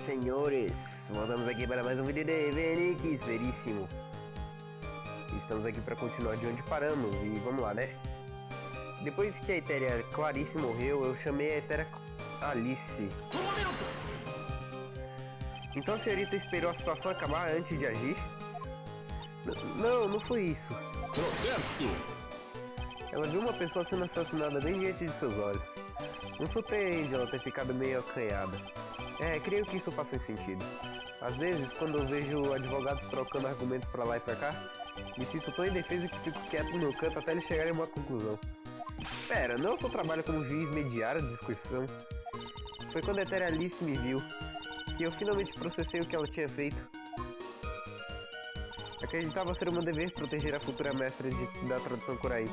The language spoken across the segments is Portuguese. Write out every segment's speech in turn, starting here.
senhores, voltamos aqui para mais um vídeo de Fenix Veríssimo. Estamos aqui para continuar de onde paramos e vamos lá, né? Depois que a Etéria Clarice morreu, eu chamei a Etéria Alice. Então a senhorita esperou a situação acabar antes de agir? Não foi isso. Protesto! Ela viu uma pessoa sendo assassinada bem diante de seus olhos. Não surpreende ela ter ficado meio acanhada. Creio que isso faz sentido. Às vezes, quando eu vejo advogados trocando argumentos pra lá e pra cá, me sinto tão indefeso que fico quieto no meu canto até eles chegarem a uma conclusão. Pera, não é o seu trabalho como juiz mediar a discussão? Foi quando a Etéria Alice me viu, que eu finalmente processei o que ela tinha feito. Acreditava ser o meu dever proteger a futura mestra da tradição Kurai.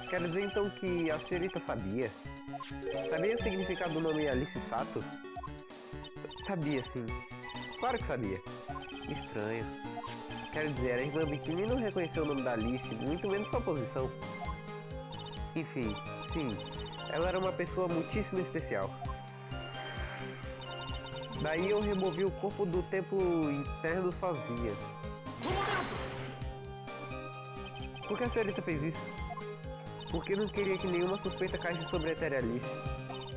Quer dizer então que a senhorita sabia? Sabia o significado do nome Alice Sato? Sabia sim. Claro que sabia. Estranho. Quero dizer, a irmã Bikini não reconheceu o nome da Alice, muito menos sua posição. Enfim, sim. Ela era uma pessoa muitíssimo especial. Daí eu removi o corpo do templo interno sozinha. Por que a senhorita fez isso? Porque não queria que nenhuma suspeita caísse sobre a Etéria Alice.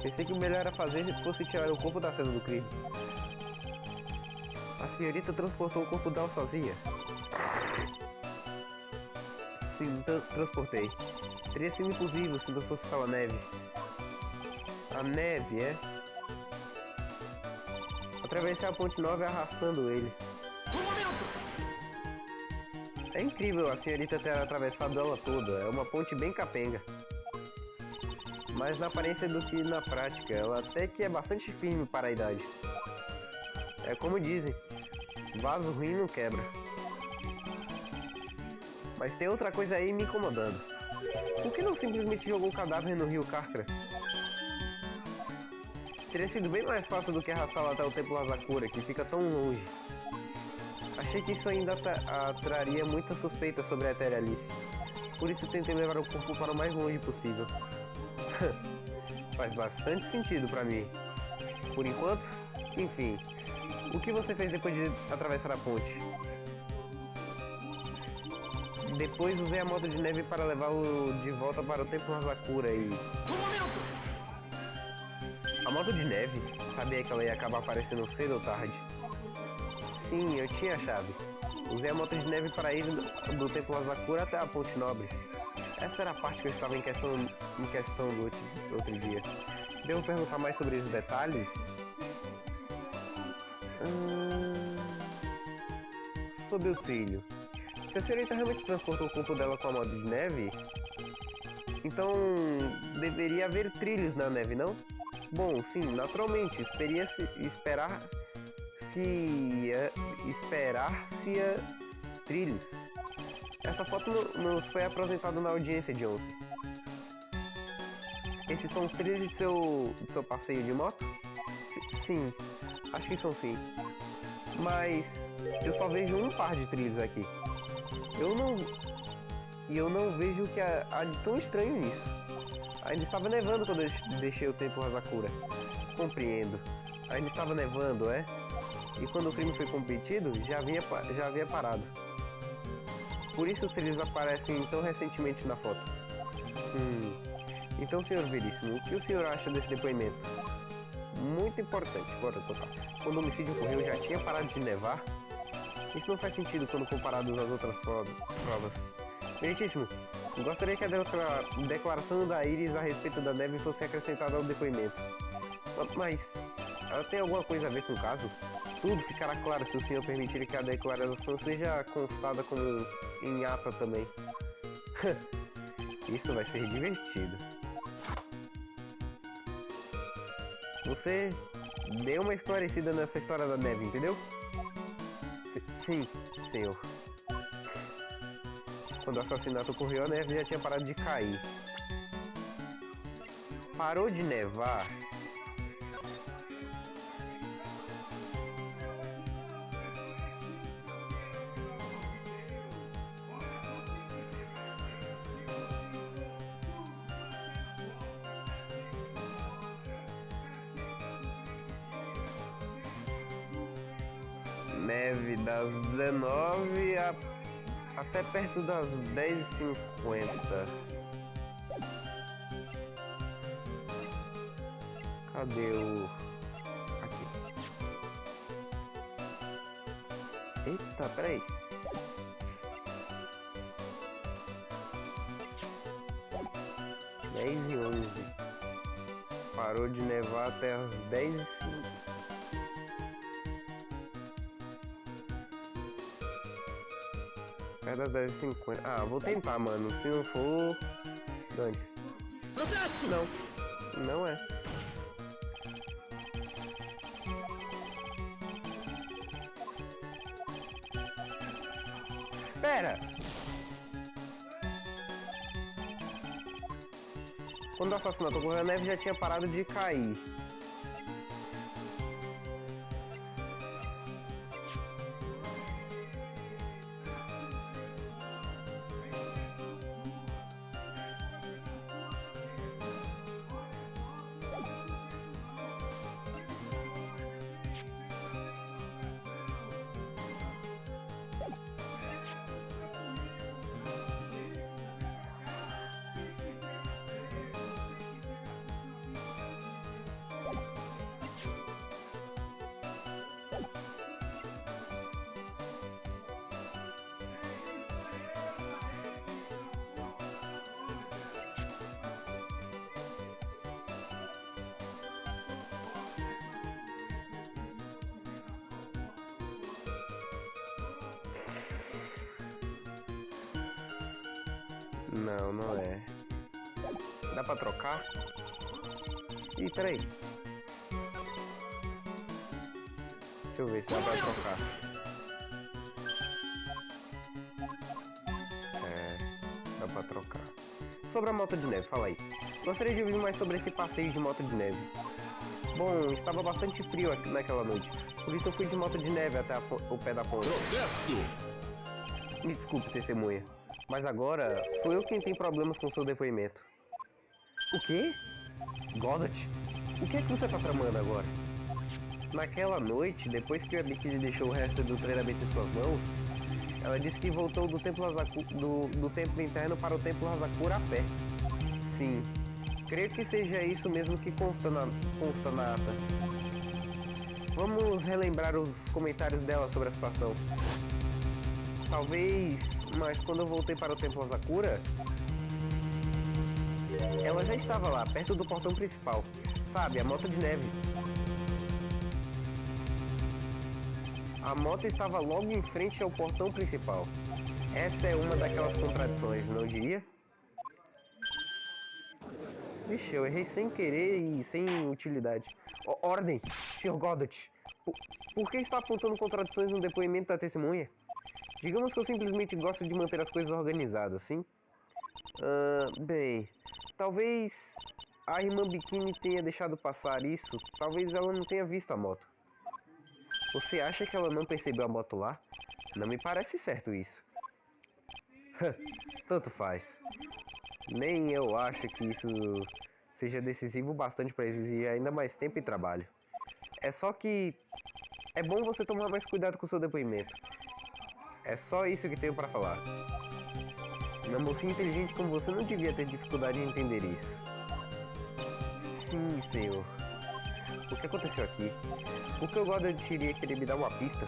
Pensei que o melhor a fazer fosse tirar o corpo da cena do crime. A senhorita transportou o corpo dela sozinha? Sim, transportei. Teria sido impossível se não fosse pela neve. A neve, é? Atravessei a ponte nova arrastando ele. É incrível a senhorita ter atravessado ela toda, é uma ponte bem capenga. Mais na aparência do que na prática, ela até que é bastante firme para a idade. É como dizem, vaso ruim não quebra. Mas tem outra coisa aí me incomodando. Por que não simplesmente jogou o cadáver no rio Karkra? Teria sido bem mais fácil do que arrastá-lo até o Templo Hazakura, que fica tão longe. Achei que isso ainda atraria muita suspeita sobre a Etéria Alice. Por isso tentei levar o corpo para o mais longe possível. Faz bastante sentido pra mim. Por enquanto, enfim. O que você fez depois de atravessar a ponte? Depois usei a moto de neve para levá-lo de volta para o Templo Hazakura e... A moto de neve? Sabia que ela ia acabar aparecendo cedo ou tarde. Sim, eu tinha a chave. Usei a moto de neve para ir do Templo Hazakura até a Ponte Nobre. Essa era a parte que eu estava em questão do outro dia. Devo perguntar mais sobre esses detalhes? Sobre o trilho. Se a senhorita realmente transportou o corpo dela com a moto de neve, então deveria haver trilhos na neve, não? Bom, sim, naturalmente. Esperar-se trilhos. Essa foto nos foi apresentada na audiência de ontem. Esses são os trilhos do seu passeio de moto? Sim, acho que são sim. Mas eu só vejo um par de trilhos aqui. Eu não vejo o que há de tão estranho nisso. Ainda estava nevando quando eu deixei o Templo Hazakura. Compreendo. Ainda estava nevando, é? E quando o crime foi cometido, já havia parado. Por isso os trilhos aparecem tão recentemente na foto. Então, senhor Veríssimo, o que o senhor acha desse depoimento? Muito importante, bora tocar. Quando o homicídio ocorreu, já tinha parado de nevar? Isso não faz sentido quando comparado às outras provas. Meritíssimo, gostaria que a declaração da Iris a respeito da neve fosse acrescentada ao depoimento. Mas, ela tem alguma coisa a ver com o caso? Tudo ficará claro se o senhor permitir que a declaração seja constada como em ata também. Isso vai ser divertido. Você deu uma esclarecida nessa história da neve, entendeu? Sim, senhor. Quando o assassinato ocorreu, a neve já tinha parado de cair. Parou de nevar? neve das 19 até perto das 10h50. Cadê o... Aqui. Eita, peraí. Dez e 11. Parou de nevar até as 10h05. É das 10h50. Ah, vou tentar, mano. Se não for... Dane. Processo! Não. Não é. Espera! Quando o assassinato ocorreu, a neve já tinha parado de cair. Não, não é. Dá pra trocar? Ih, peraí. Deixa eu ver se dá pra trocar. É, dá pra trocar. Sobre a moto de neve, fala aí. Gostaria de ouvir mais sobre esse passeio de moto de neve. Bom, estava bastante frio aqui naquela noite. Por isso eu fui de moto de neve até o pé da ponte. Protesto! Me desculpe, testemunha. Mas agora, sou eu quem tem problemas com seu depoimento. O quê? Godot? O que é que você tá tramando agora? Naquela noite, depois que a Bikini deixou o resto do treinamento em suas mãos, ela disse que voltou do templo templo interno para o templo Hazakura a pé. Sim, creio que seja isso mesmo que consta na ata. Vamos relembrar os comentários dela sobre a situação. Talvez, mas quando eu voltei para o templo Hazakura, ela já estava lá, perto do portão principal. Sabe, a moto de neve. A moto estava logo em frente ao portão principal. Essa é uma daquelas contradições, não diria? Vixe, eu errei sem querer e sem utilidade. Ordem, Sr. Godot. Por que está apontando contradições no depoimento da testemunha? Digamos que eu simplesmente gosto de manter as coisas organizadas, sim? Bem, talvez a irmã Bikini tenha deixado passar isso. Talvez ela não tenha visto a moto. Você acha que ela não percebeu a moto lá? Não me parece certo isso. Tanto faz. Nem eu acho que isso seja decisivo bastante para exigir ainda mais tempo e trabalho. É só que é bom você tomar mais cuidado com o seu depoimento. É só isso que tenho para falar. Uma mocinha inteligente como você não devia ter dificuldade em entender isso. Sim, senhor. O que aconteceu aqui? Por que o Godot iria querer me dar uma pista?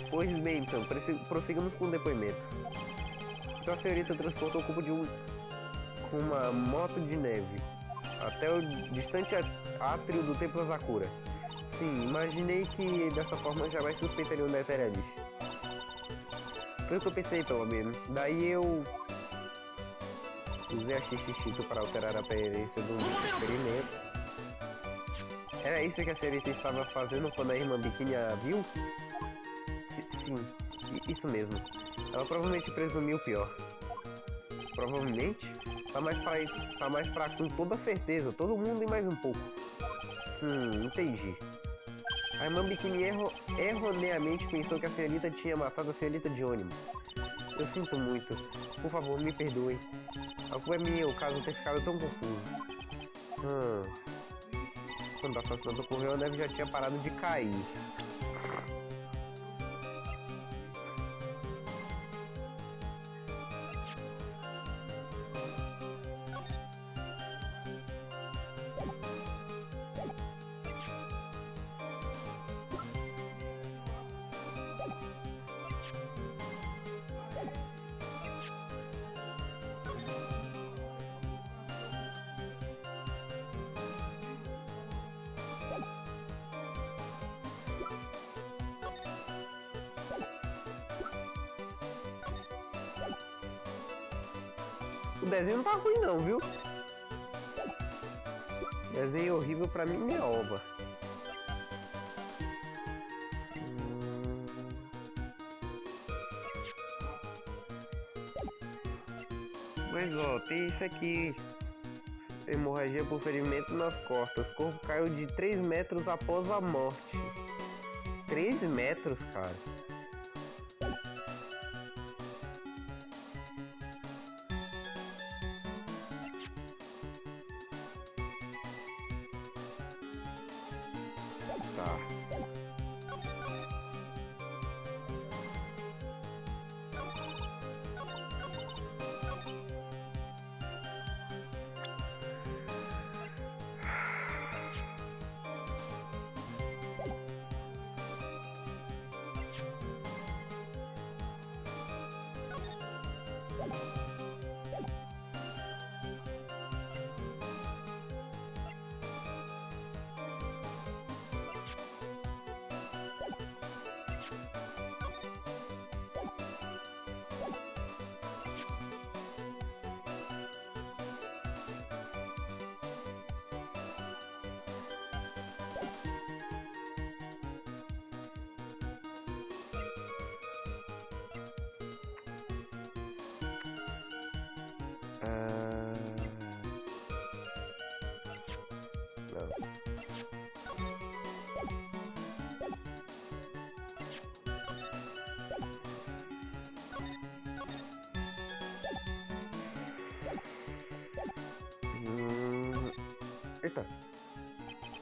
Pois bem, então, prossigamos com o depoimento. Então a senhorita transportou o cubo de uma moto de neve até o distante átrio do templo Hazakura. Sim, imaginei que dessa forma jamais suspeitariam da Eteralice. Foi o que eu pensei, pelo menos. Daí eu usei a Xixixito para alterar a aparência do experimento. Era isso que a senhorita estava fazendo quando a irmã Bikini a viu? Sim, isso mesmo. Ela provavelmente presumiu o pior. Provavelmente? Tá mais pra com toda certeza, todo mundo e mais um pouco. Entendi. A irmã Bikini erroneamente pensou que a senhorita tinha matado a senhorita de ônibus. Eu sinto muito. Por favor, me perdoe. A culpa é minha, o caso ter ficado tão confuso. Quando o assassinato ocorreu, a neve já tinha parado de cair. O desenho não tá ruim não, viu? Desenho horrível pra mim, minha ova. Mas ó, tem isso aqui. Hemorragia por ferimento nas costas. Corpo caiu de 3 metros após a morte. 3 metros, cara. Tá. Não. Eita.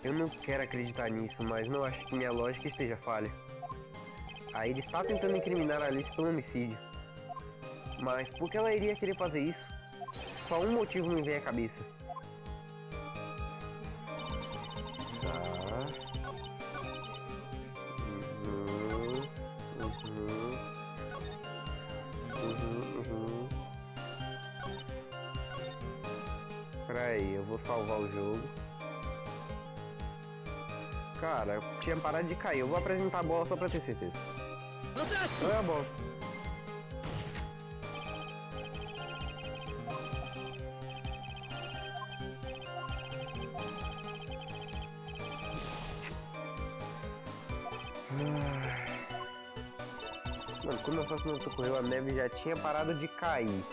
Eu não quero acreditar nisso, mas não acho que minha lógica esteja falha. A Iris está tentando incriminar a Alice pelo homicídio. Mas por que ela iria querer fazer isso? Só um motivo me vem à cabeça. Tá. Pera aí, eu vou salvar o jogo. Cara, tinha parado de cair. Eu vou apresentar a bola só pra ter certeza. Olha a bola. Mano, quando eu faço no correu, a neve já tinha parado de cair.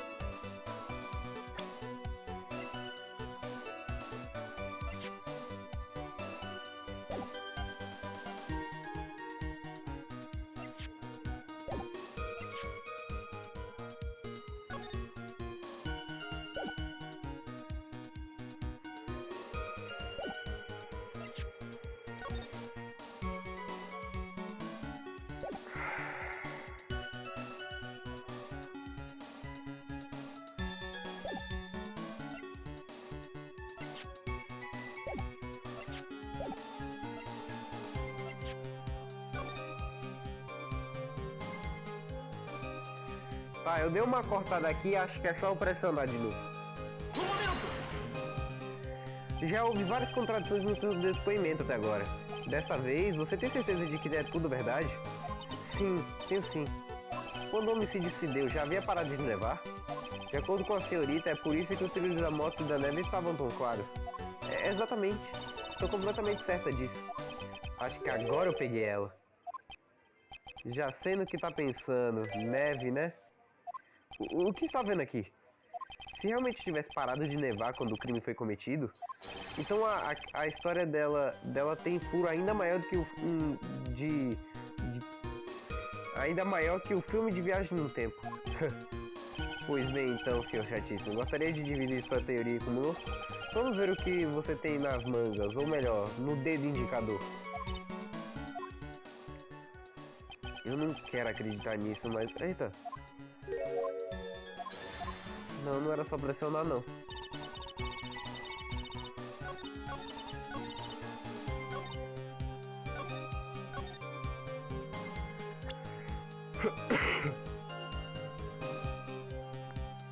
Tá, eu dei uma cortada aqui, acho que é só eu pressionar de novo. Já ouvi várias contradições no seu depoimento até agora. Dessa vez, você tem certeza de que é tudo verdade? Sim, tenho sim. Quando o homicídio se deu, já havia parado de nevar? De acordo com a senhorita, é por isso que os trilhos da moto e da neve estavam tão claros. Exatamente. Estou completamente certa disso. Acho que agora eu peguei ela. Já sei no que tá pensando. Neve, né? O que está vendo aqui? Se realmente tivesse parado de nevar quando o crime foi cometido, então a história dela tem furo ainda maior do que ainda maior que o filme de Viagem no Tempo. Pois bem, então, senhor chatíssimo, gostaria de dividir sua teoria conosco? Vamos ver o que você tem nas mangas, ou melhor, no dedo indicador. Eu não quero acreditar nisso, mas... Eita! Não, não era só pressionar, não.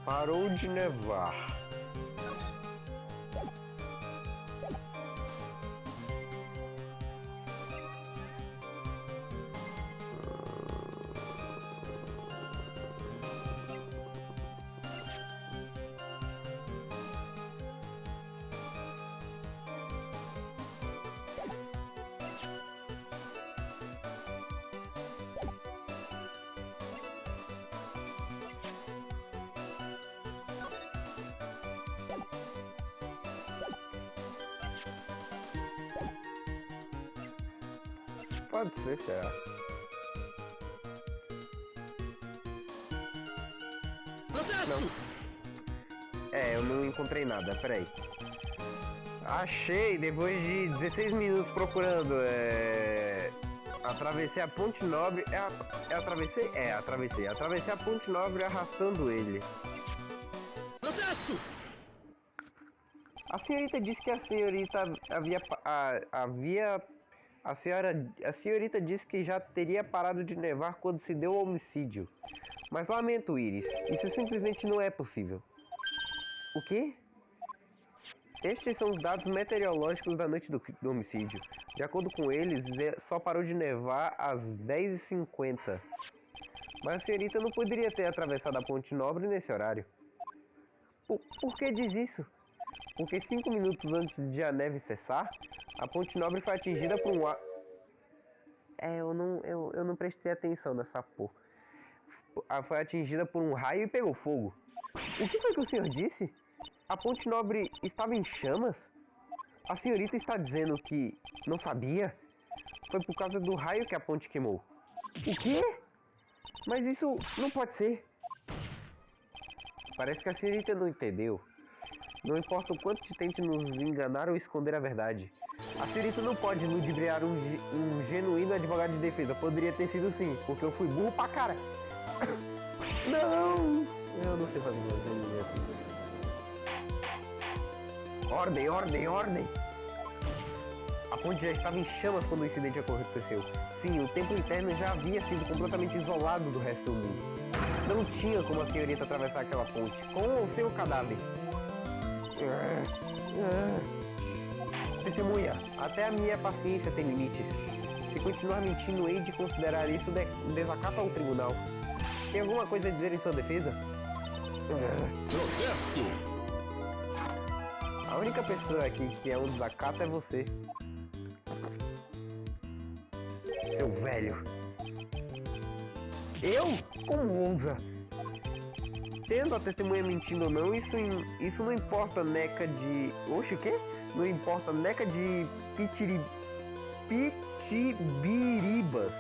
Parou de nevar. Pode ser, será? Não. Eu não encontrei nada, peraí. Achei, depois de 16 minutos procurando, atravessei a Ponte Nobre, atravessei? Atravessei. Atravessei a Ponte Nobre arrastando ele. Protesto! A senhorita disse que a senhorita a senhorita disse que já teria parado de nevar quando se deu o homicídio. Mas lamento, Iris, isso simplesmente não é possível. O quê? Estes são os dados meteorológicos da noite do homicídio. De acordo com eles, só parou de nevar às 10h50. Mas a senhorita não poderia ter atravessado a Ponte Nobre nesse horário. Por que diz isso? Porque 5 minutos antes de a neve cessar, a Ponte Nobre foi atingida por um... Eu não prestei atenção nessa porra. Foi atingida por um raio e pegou fogo. O que foi que o senhor disse? A Ponte Nobre estava em chamas? A senhorita está dizendo que não sabia? Foi por causa do raio que a ponte queimou. O quê? Mas isso não pode ser. Parece que a senhorita não entendeu. Não importa o quanto tente nos enganar ou esconder a verdade. A senhorita não pode ludibriar um genuíno advogado de defesa. Poderia ter sido sim, porque eu fui burro pra cara. Não! Eu não sei fazer isso. Ordem, ordem, ordem! A ponte já estava em chamas quando o incidente aconteceu. Sim, o templo interno já havia sido completamente isolado do resto do mundo. Não tinha como a senhorita atravessar aquela ponte, com ou sem o cadáver. Testemunha, até a minha paciência tem limites. Se continuar mentindo, hei de considerar isso desacato ao tribunal. Tem alguma coisa a dizer em sua defesa? Protesto! A única pessoa aqui que é um desacato é você. Seu velho. Eu? Como ousa? Tendo a testemunha mentindo ou não, isso não importa neca de... Oxe, o quê? Não importa neca de pitibiribas.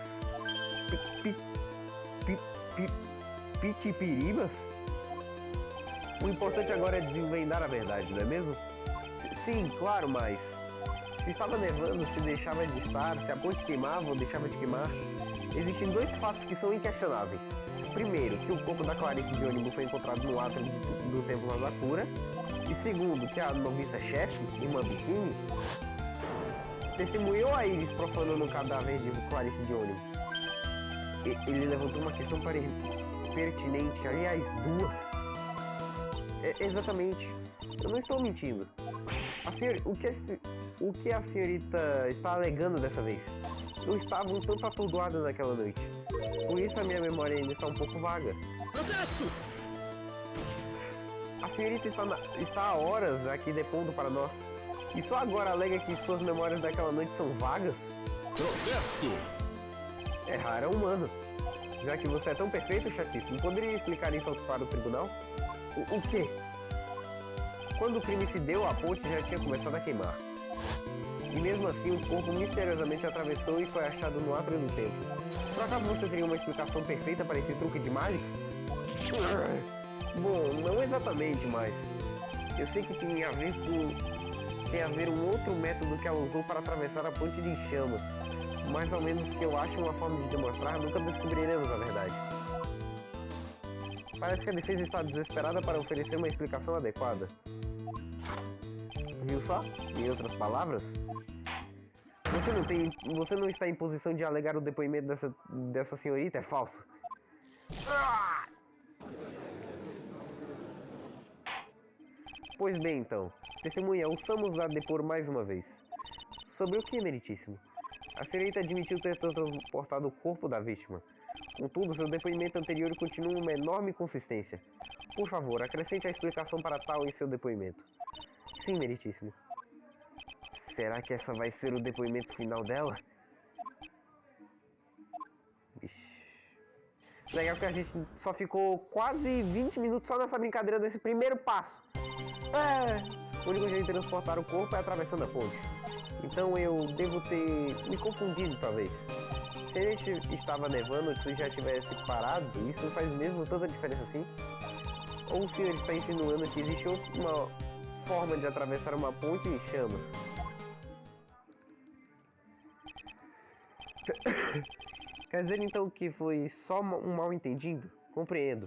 Pitipiribas? O importante agora é desvendar a verdade, não é mesmo? Sim, claro, mas... Se estava nevando, se deixava de estar, se a ponte queimava ou deixava de queimar... Existem dois fatos que são inquestionáveis. Primeiro, que o corpo da Clarice de ônibus foi encontrado no átrio do Templo Masakura. E segundo, que a noviça-chefe, irmã Bikini, testemunhou a Iris profanando o cadáver de Clarice de ônibus. Ele levantou uma questão pertinente, aliás, duas. Exatamente. Eu não estou mentindo. O que a senhorita está alegando dessa vez? Eu estava um tanto atordoado naquela noite. Por isso a minha memória ainda está um pouco vaga. Protesto! A senhorita está há horas aqui depondo para nós. E só agora alega que suas memórias daquela noite são vagas? Protesto! É raro, é humano. Já que você é tão perfeito, chatice, não poderia explicar isso para o tribunal? O quê? Quando o crime se deu, a ponte já tinha começado a queimar. E mesmo assim, o corpo misteriosamente atravessou e foi achado no átrio do templo. Por acaso você teria uma explicação perfeita para esse truque de mágica? Bom, não exatamente, mas... Eu sei que tem a ver um outro método que ela usou para atravessar a ponte de chamas. Mais ou menos que eu acho uma forma de demonstrar, nunca descobriremos a verdade. Parece que a defesa está desesperada para oferecer uma explicação adequada. Viu só? Em outras palavras, você não está em posição de alegar o depoimento dessa senhorita, é falso. Pois bem, então, testemunha, ouçamos a depor mais uma vez. Sobre o que, meritíssimo? A senhorita admitiu ter transportado o corpo da vítima. Contudo, seu depoimento anterior continua uma enorme consistência. Por favor, acrescente a explicação para tal em seu depoimento. Sim, meritíssimo. Será que essa vai ser o depoimento final dela? Ixi. Legal que a gente só ficou quase 20 minutos só nessa brincadeira desse primeiro passo. O único jeito de transportar o corpo é atravessando a ponte. Então eu devo ter me confundido, talvez. Se ele estava nevando, se já tivesse parado, isso faz mesmo toda a diferença assim? Ou o senhor está insinuando que existe uma forma de atravessar uma ponte em chamas? Quer dizer então que foi só um mal-entendido? Compreendo.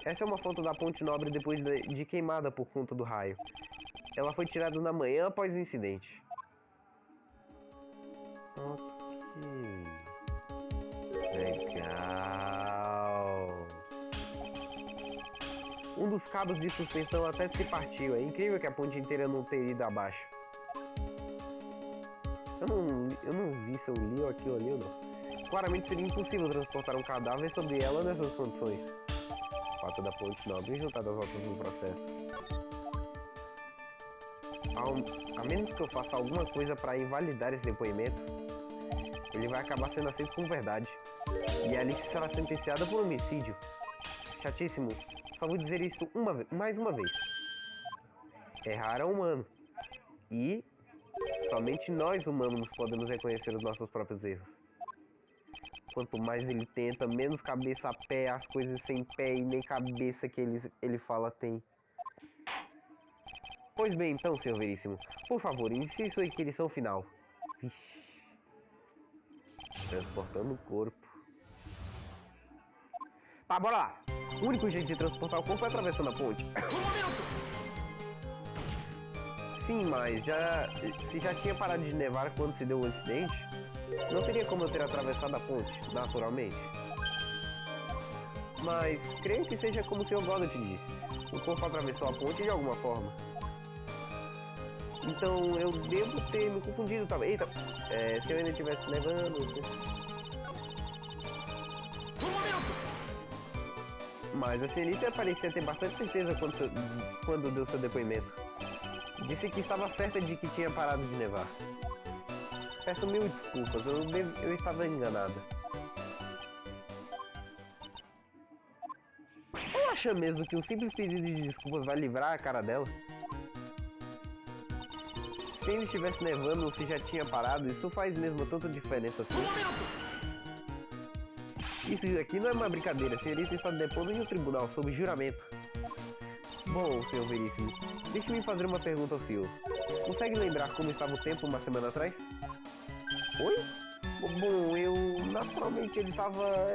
Essa é uma foto da ponte nobre depois de queimada por conta do raio. Ela foi tirada na manhã após o incidente. Ok. Legal. Um dos cabos de suspensão até se partiu. É incrível que a ponte inteira não tenha ido abaixo. Eu não vi se eu li aquilo ali ou não. Claramente seria impossível transportar um cadáver sobre ela nessas condições. O fato da ponte nobre juntada às outras no processo. A menos que eu faça alguma coisa para invalidar esse depoimento, ele vai acabar sendo aceito com verdade. E a Alice será sentenciada por homicídio. Chatíssimo. Só vou dizer isso mais uma vez. Errar é humano. E somente nós humanos podemos reconhecer os nossos próprios erros. Quanto mais ele tenta, menos cabeça a pé, as coisas sem pé e nem cabeça que ele fala tem. Pois bem, então, senhor Veríssimo, por favor, inicie sua inquirição final. Vixe. Transportando o corpo. Tá, bora lá. O único jeito de transportar o corpo é atravessando a ponte. Sim, mas se já tinha parado de nevar quando se deu o acidente, não teria como eu ter atravessado a ponte, naturalmente. Mas creio que seja como o Sr. Goddard disse. O corpo atravessou a ponte de alguma forma. Então eu devo ter me confundido, talvez. Eita, se eu ainda estivesse nevando... Mas a senhorita parecia ter bastante certeza quando deu seu depoimento. Disse que estava certa de que tinha parado de nevar. Peço mil desculpas, eu estava enganada. Ou acha mesmo que um simples pedido de desculpas vai livrar a cara dela? Se ainda estivesse nevando ou se já tinha parado, isso faz mesmo tanta diferença assim. Isso aqui não é uma brincadeira, a senhorita está depondo em um tribunal sob juramento. Bom, senhor Veríssimo, deixe-me fazer uma pergunta ao senhor. Consegue lembrar como estava o tempo uma semana atrás? Oi? Bom, naturalmente ele estava...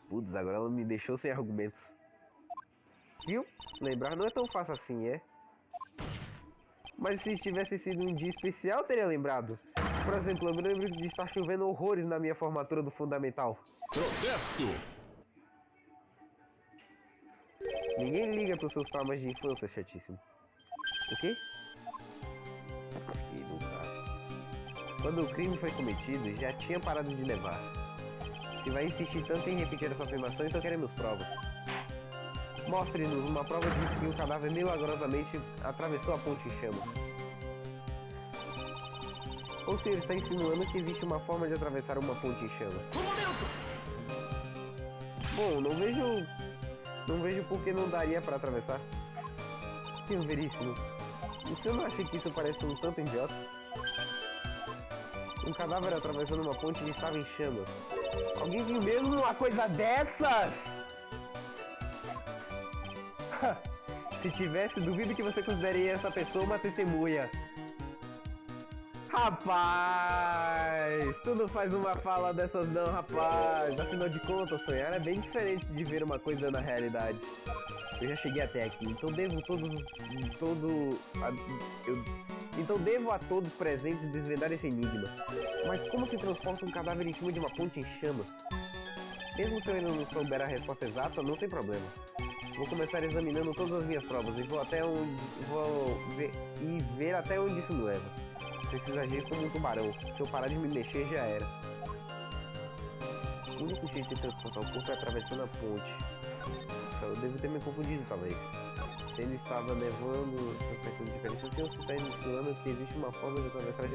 Putz, agora ela me deixou sem argumentos. Viu? Lembrar não é tão fácil assim, é? Mas se tivesse sido um dia especial, eu teria lembrado. Por exemplo, eu me lembro de estar chovendo horrores na minha formatura do Fundamental. Protesto! Ninguém liga para os seus traumas de infância, chatíssimo. O quê? Quando o crime foi cometido, já tinha parado de nevar. Se vai insistir tanto em repetir essa afirmação, então queremos provas. Mostre-nos uma prova de que o cadáver milagrosamente atravessou a ponte em chamas. Ou seja, está insinuando que existe uma forma de atravessar uma ponte em chamas. Bom, não vejo por que não daria para atravessar. Senhor Veríssimo, o senhor não acha que isso parece um tanto idiota? Um cadáver atravessando uma ponte que estava em chamas. Alguém viu mesmo uma coisa dessas? Se tivesse, duvido que você consideraria essa pessoa uma testemunha. Rapaz, tu não faz uma fala dessas não, rapaz. Afinal de contas, sonhar é bem diferente de ver uma coisa na realidade. Eu já cheguei até aqui, então devo a todos presentes desvendar esse enigma. Mas como se transporta um cadáver em cima de uma ponte em chamas? Mesmo se eu ainda não souber a resposta exata, não tem problema. Vou começar examinando todas as minhas provas e vou ver até onde isso me leva. Preciso agir como um tubarão. Se eu parar de me mexer, já era. O único jeito de transportar o corpo é atravessando a ponte. Eu devo ter me confundido, talvez. Se ele estava nevando, essa diferença, se eu está insinuando que existe uma forma de atravessar a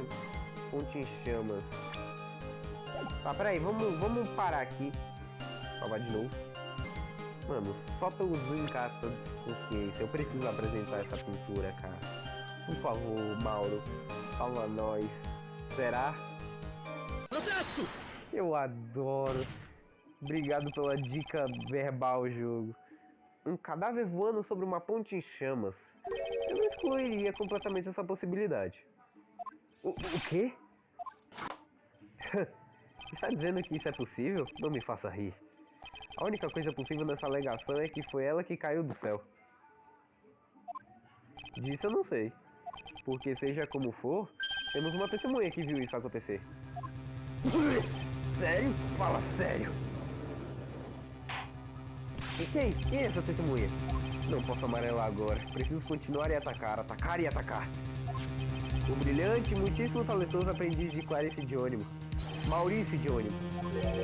ponte em chamas. Tá, peraí, vamos parar aqui. Salvar de novo. Mano, só pelo zoom em casa de consciência, eu preciso apresentar essa pintura, cara. Por favor, Mauro, salva nós. Será? Protesto! Eu adoro. Obrigado pela dica verbal, jogo. Um cadáver voando sobre uma ponte em chamas. Eu não excluiria completamente essa possibilidade. O quê? Está dizendo que isso é possível? Não me faça rir. A única coisa possível nessa alegação é que foi ela que caiu do céu. Disso eu não sei. Porque seja como for, temos uma testemunha que viu isso acontecer. Sério? Fala sério. E quem é essa testemunha? Não posso amarelar agora. Preciso continuar e atacar, atacar e atacar. O brilhante e muitíssimo talentoso aprendiz de Clarice Diônimo. Maurício Diônimo.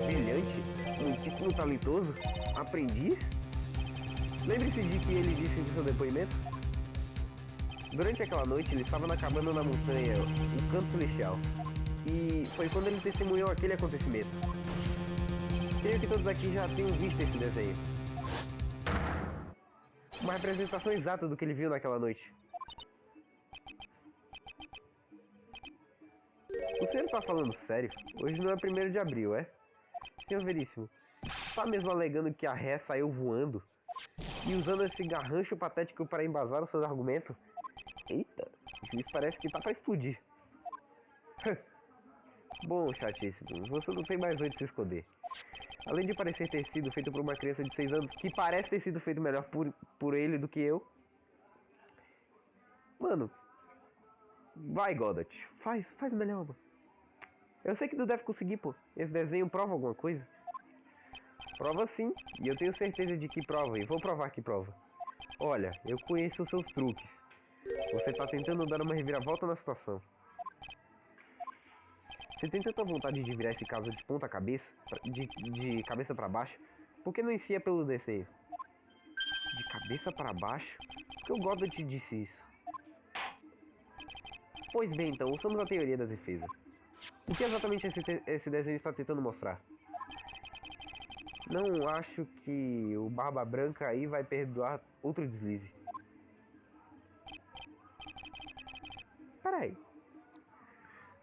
Brilhante? Muitíssimo talentoso? Aprendiz? Lembre-se de que ele disse em seu depoimento? Durante aquela noite ele estava na cabana na montanha, o Canto Celestial. E foi quando ele testemunhou aquele acontecimento. Creio que todos aqui já tenham visto esse desenho. Uma representação exata do que ele viu naquela noite. O senhor está falando sério? Hoje não é 1º de abril, é? Senhor Veríssimo, está mesmo alegando que a ré saiu voando? E usando esse garrancho patético para embasar o seu argumento? Eita, isso parece que tá para explodir. Bom, chatíssimo, você não tem mais onde se esconder. Além de parecer ter sido feito por uma criança de 6 anos, que parece ter sido feito melhor por ele do que eu. Mano, vai, Godot, faz melhor, mano. Eu sei que tu deve conseguir, pô. Esse desenho prova alguma coisa? Prova sim, e eu tenho certeza de que prova, e vou provar que prova. Olha, eu conheço os seus truques. Você tá tentando dar uma reviravolta na situação. Você tem tanta vontade de virar esse caso de ponta cabeça, de cabeça pra baixo, por que não inicia pelo desenho? De cabeça pra baixo? Por que o Godot te disse isso? Pois bem, então, usamos a teoria da defesa. O que exatamente esse desenho está tentando mostrar? Não acho que o Barba Branca aí vai perdoar outro deslize. Peraí.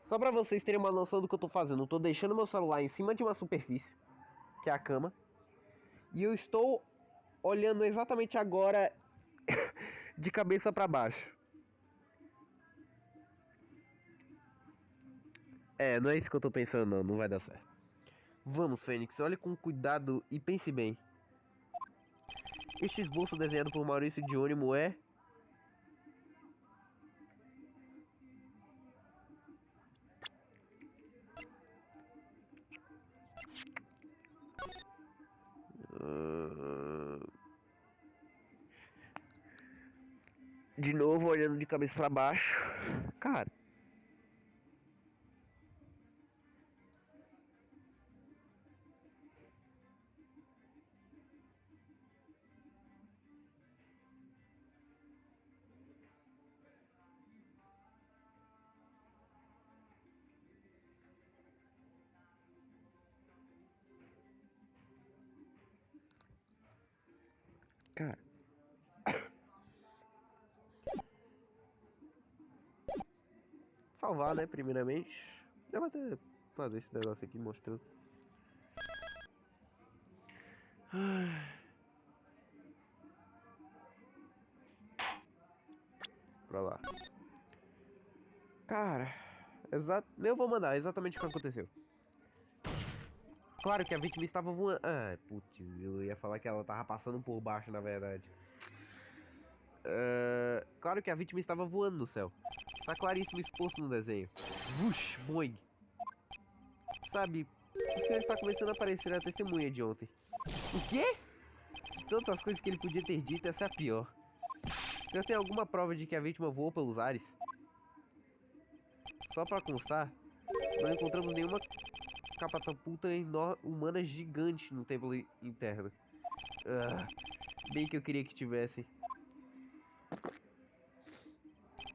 Só pra vocês terem uma noção do que eu tô fazendo, eu tô deixando meu celular em cima de uma superfície, que é a cama, e eu estou olhando exatamente agora de cabeça pra baixo. Não é isso que eu tô pensando, não vai dar certo. Vamos, Fênix, olhe com cuidado e pense bem. Este esboço desenhado por Maurício Diônimo é... De novo, olhando de cabeça pra baixo. Cara. Cara. Salvar, né, primeiramente. Eu vou até fazer esse negócio aqui mostrando. Pra lá. Cara, eu vou mandar exatamente o que aconteceu. Claro que a vítima estava voando. Ah, putz, eu ia falar que ela tava passando por baixo, na verdade. Claro que a vítima estava voando no céu. Está claríssimo exposto no desenho. Vush, boing. Sabe, o senhor está começando a parecer a testemunha de ontem. O quê? De tantas coisas que ele podia ter dito, essa é a pior. O senhor tem alguma prova de que a vítima voou pelos ares? Só pra constar, não encontramos nenhuma catapulta humana gigante no templo interno. Bem que eu queria que tivessem.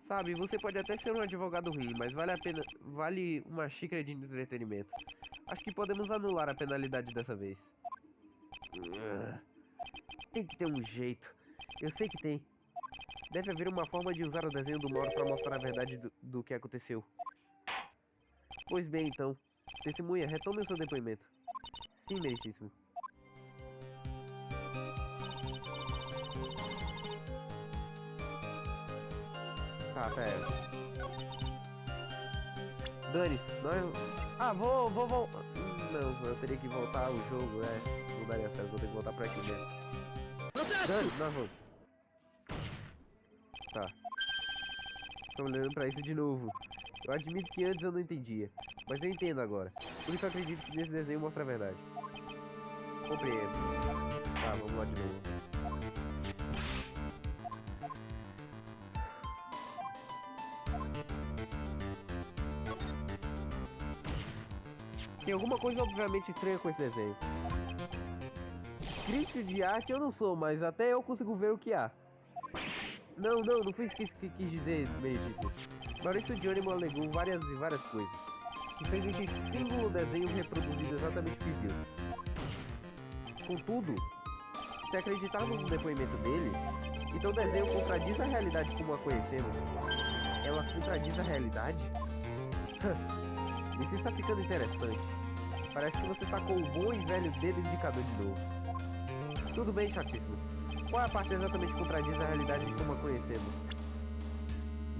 Sabe, você pode até ser um advogado ruim, mas vale uma xícara de entretenimento. Acho que podemos anular a penalidade dessa vez. Tem que ter um jeito. Eu sei que tem. Deve haver uma forma de usar o desenho do Mauro para mostrar a verdade do que aconteceu. Pois bem, então. Testemunha, retome o seu depoimento. Sim, meritíssimo. Tá, pera. Dane-se, nós... Ah, vou... Não, eu teria que voltar ao jogo, não daria certo, vou ter que voltar pra aqui mesmo. Dane-se, nós vamos. Tá. Tô olhando pra isso de novo. Eu admito que antes eu não entendia, mas eu entendo agora. Por isso eu acredito que nesse desenho mostra a verdade. Compreendo. Tá, vamos lá de novo. Tem alguma coisa obviamente estranha com esse desenho. Crítico de arte eu não sou, mas até eu consigo ver o que há. Não foi isso que quis dizer, meritíssimo. Maurício Jerônimo alegou várias coisas. E fez esse símbolo desenho reproduzido exatamente o que viu. Contudo, se acreditarmos no depoimento dele, então o desenho contradiz a realidade como a conhecemos. Ela contradiz a realidade? Isso está ficando interessante. Parece que você sacou o bom e velho dedo indicador de novo. Tudo bem, chatíssimo. Qual é a parte exatamente que contradiz a realidade como a conhecemos?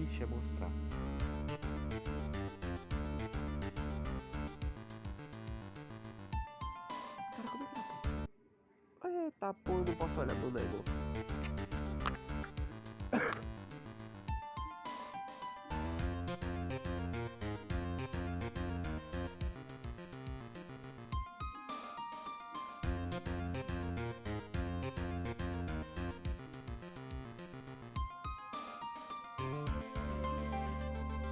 Ixi, é mostrar. Cara, como é que tá? Eita, pô, eu não posso olhar meu negócio.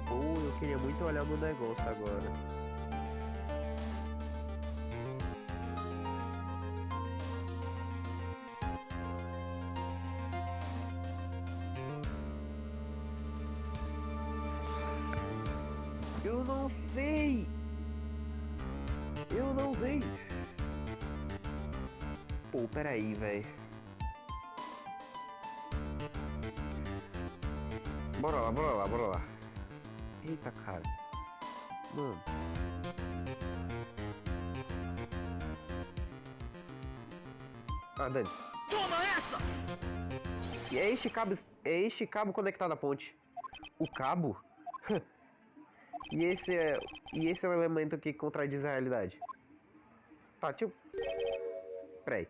Eu queria muito olhar meu negócio agora. Eu não sei! Eu não sei! Pô, peraí, velho. Bora lá. Eita, cara. Mano. Ah, Dani. Toma essa! E é este cabo conectado à ponte. O cabo? E esse é o elemento que contradiz a realidade. Tá, tipo... Peraí.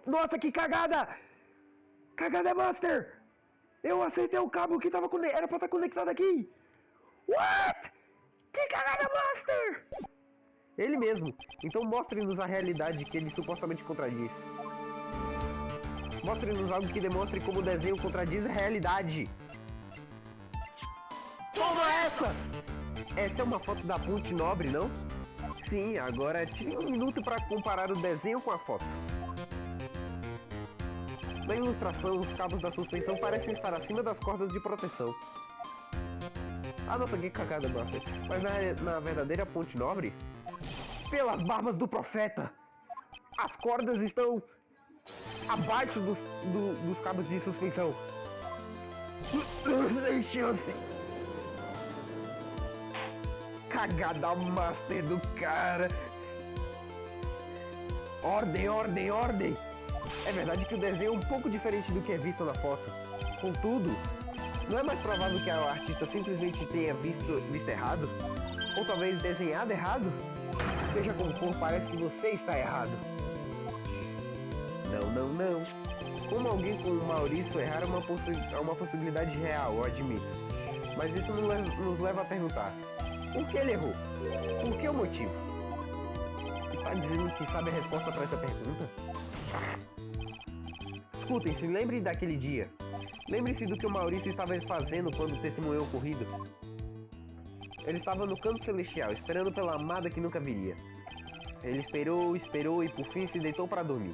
Nossa, que cagada! Cagada Master! Eu aceitei o cabo que tava era pra estar conectado aqui! What? Que cagada Master! Ele mesmo. Então mostre-nos a realidade que ele supostamente contradiz. Mostre-nos algo que demonstre como o desenho contradiz a realidade. Toma essa! Essa é uma foto da Ponte Nobre, não? Sim, agora tive um minuto para comparar o desenho com a foto. Na ilustração, os cabos da suspensão parecem estar acima das cordas de proteção. Ah, nossa, que cagada, Master. Mas na verdadeira Ponte Nobre? Pelas barbas do profeta! As cordas estão abaixo dos cabos de suspensão. Não tem chance. Cagada Master do cara. Ordem. É verdade que o desenho é um pouco diferente do que é visto na foto. Contudo, não é mais provável que o artista simplesmente tenha visto errado? Ou talvez desenhado errado? Seja como for, parece que você está errado. Não. Como alguém como o Maurício errar é uma possibilidade real, eu admito. Mas isso nos leva a perguntar: por que ele errou? Por que o motivo? Está dizendo que sabe a resposta para essa pergunta? Escutem-se, lembrem daquele dia. Lembre-se do que o Maurício estava fazendo quando testemunhou o ocorrido. Ele estava no canto celestial, esperando pela amada que nunca viria. Ele esperou e por fim se deitou para dormir.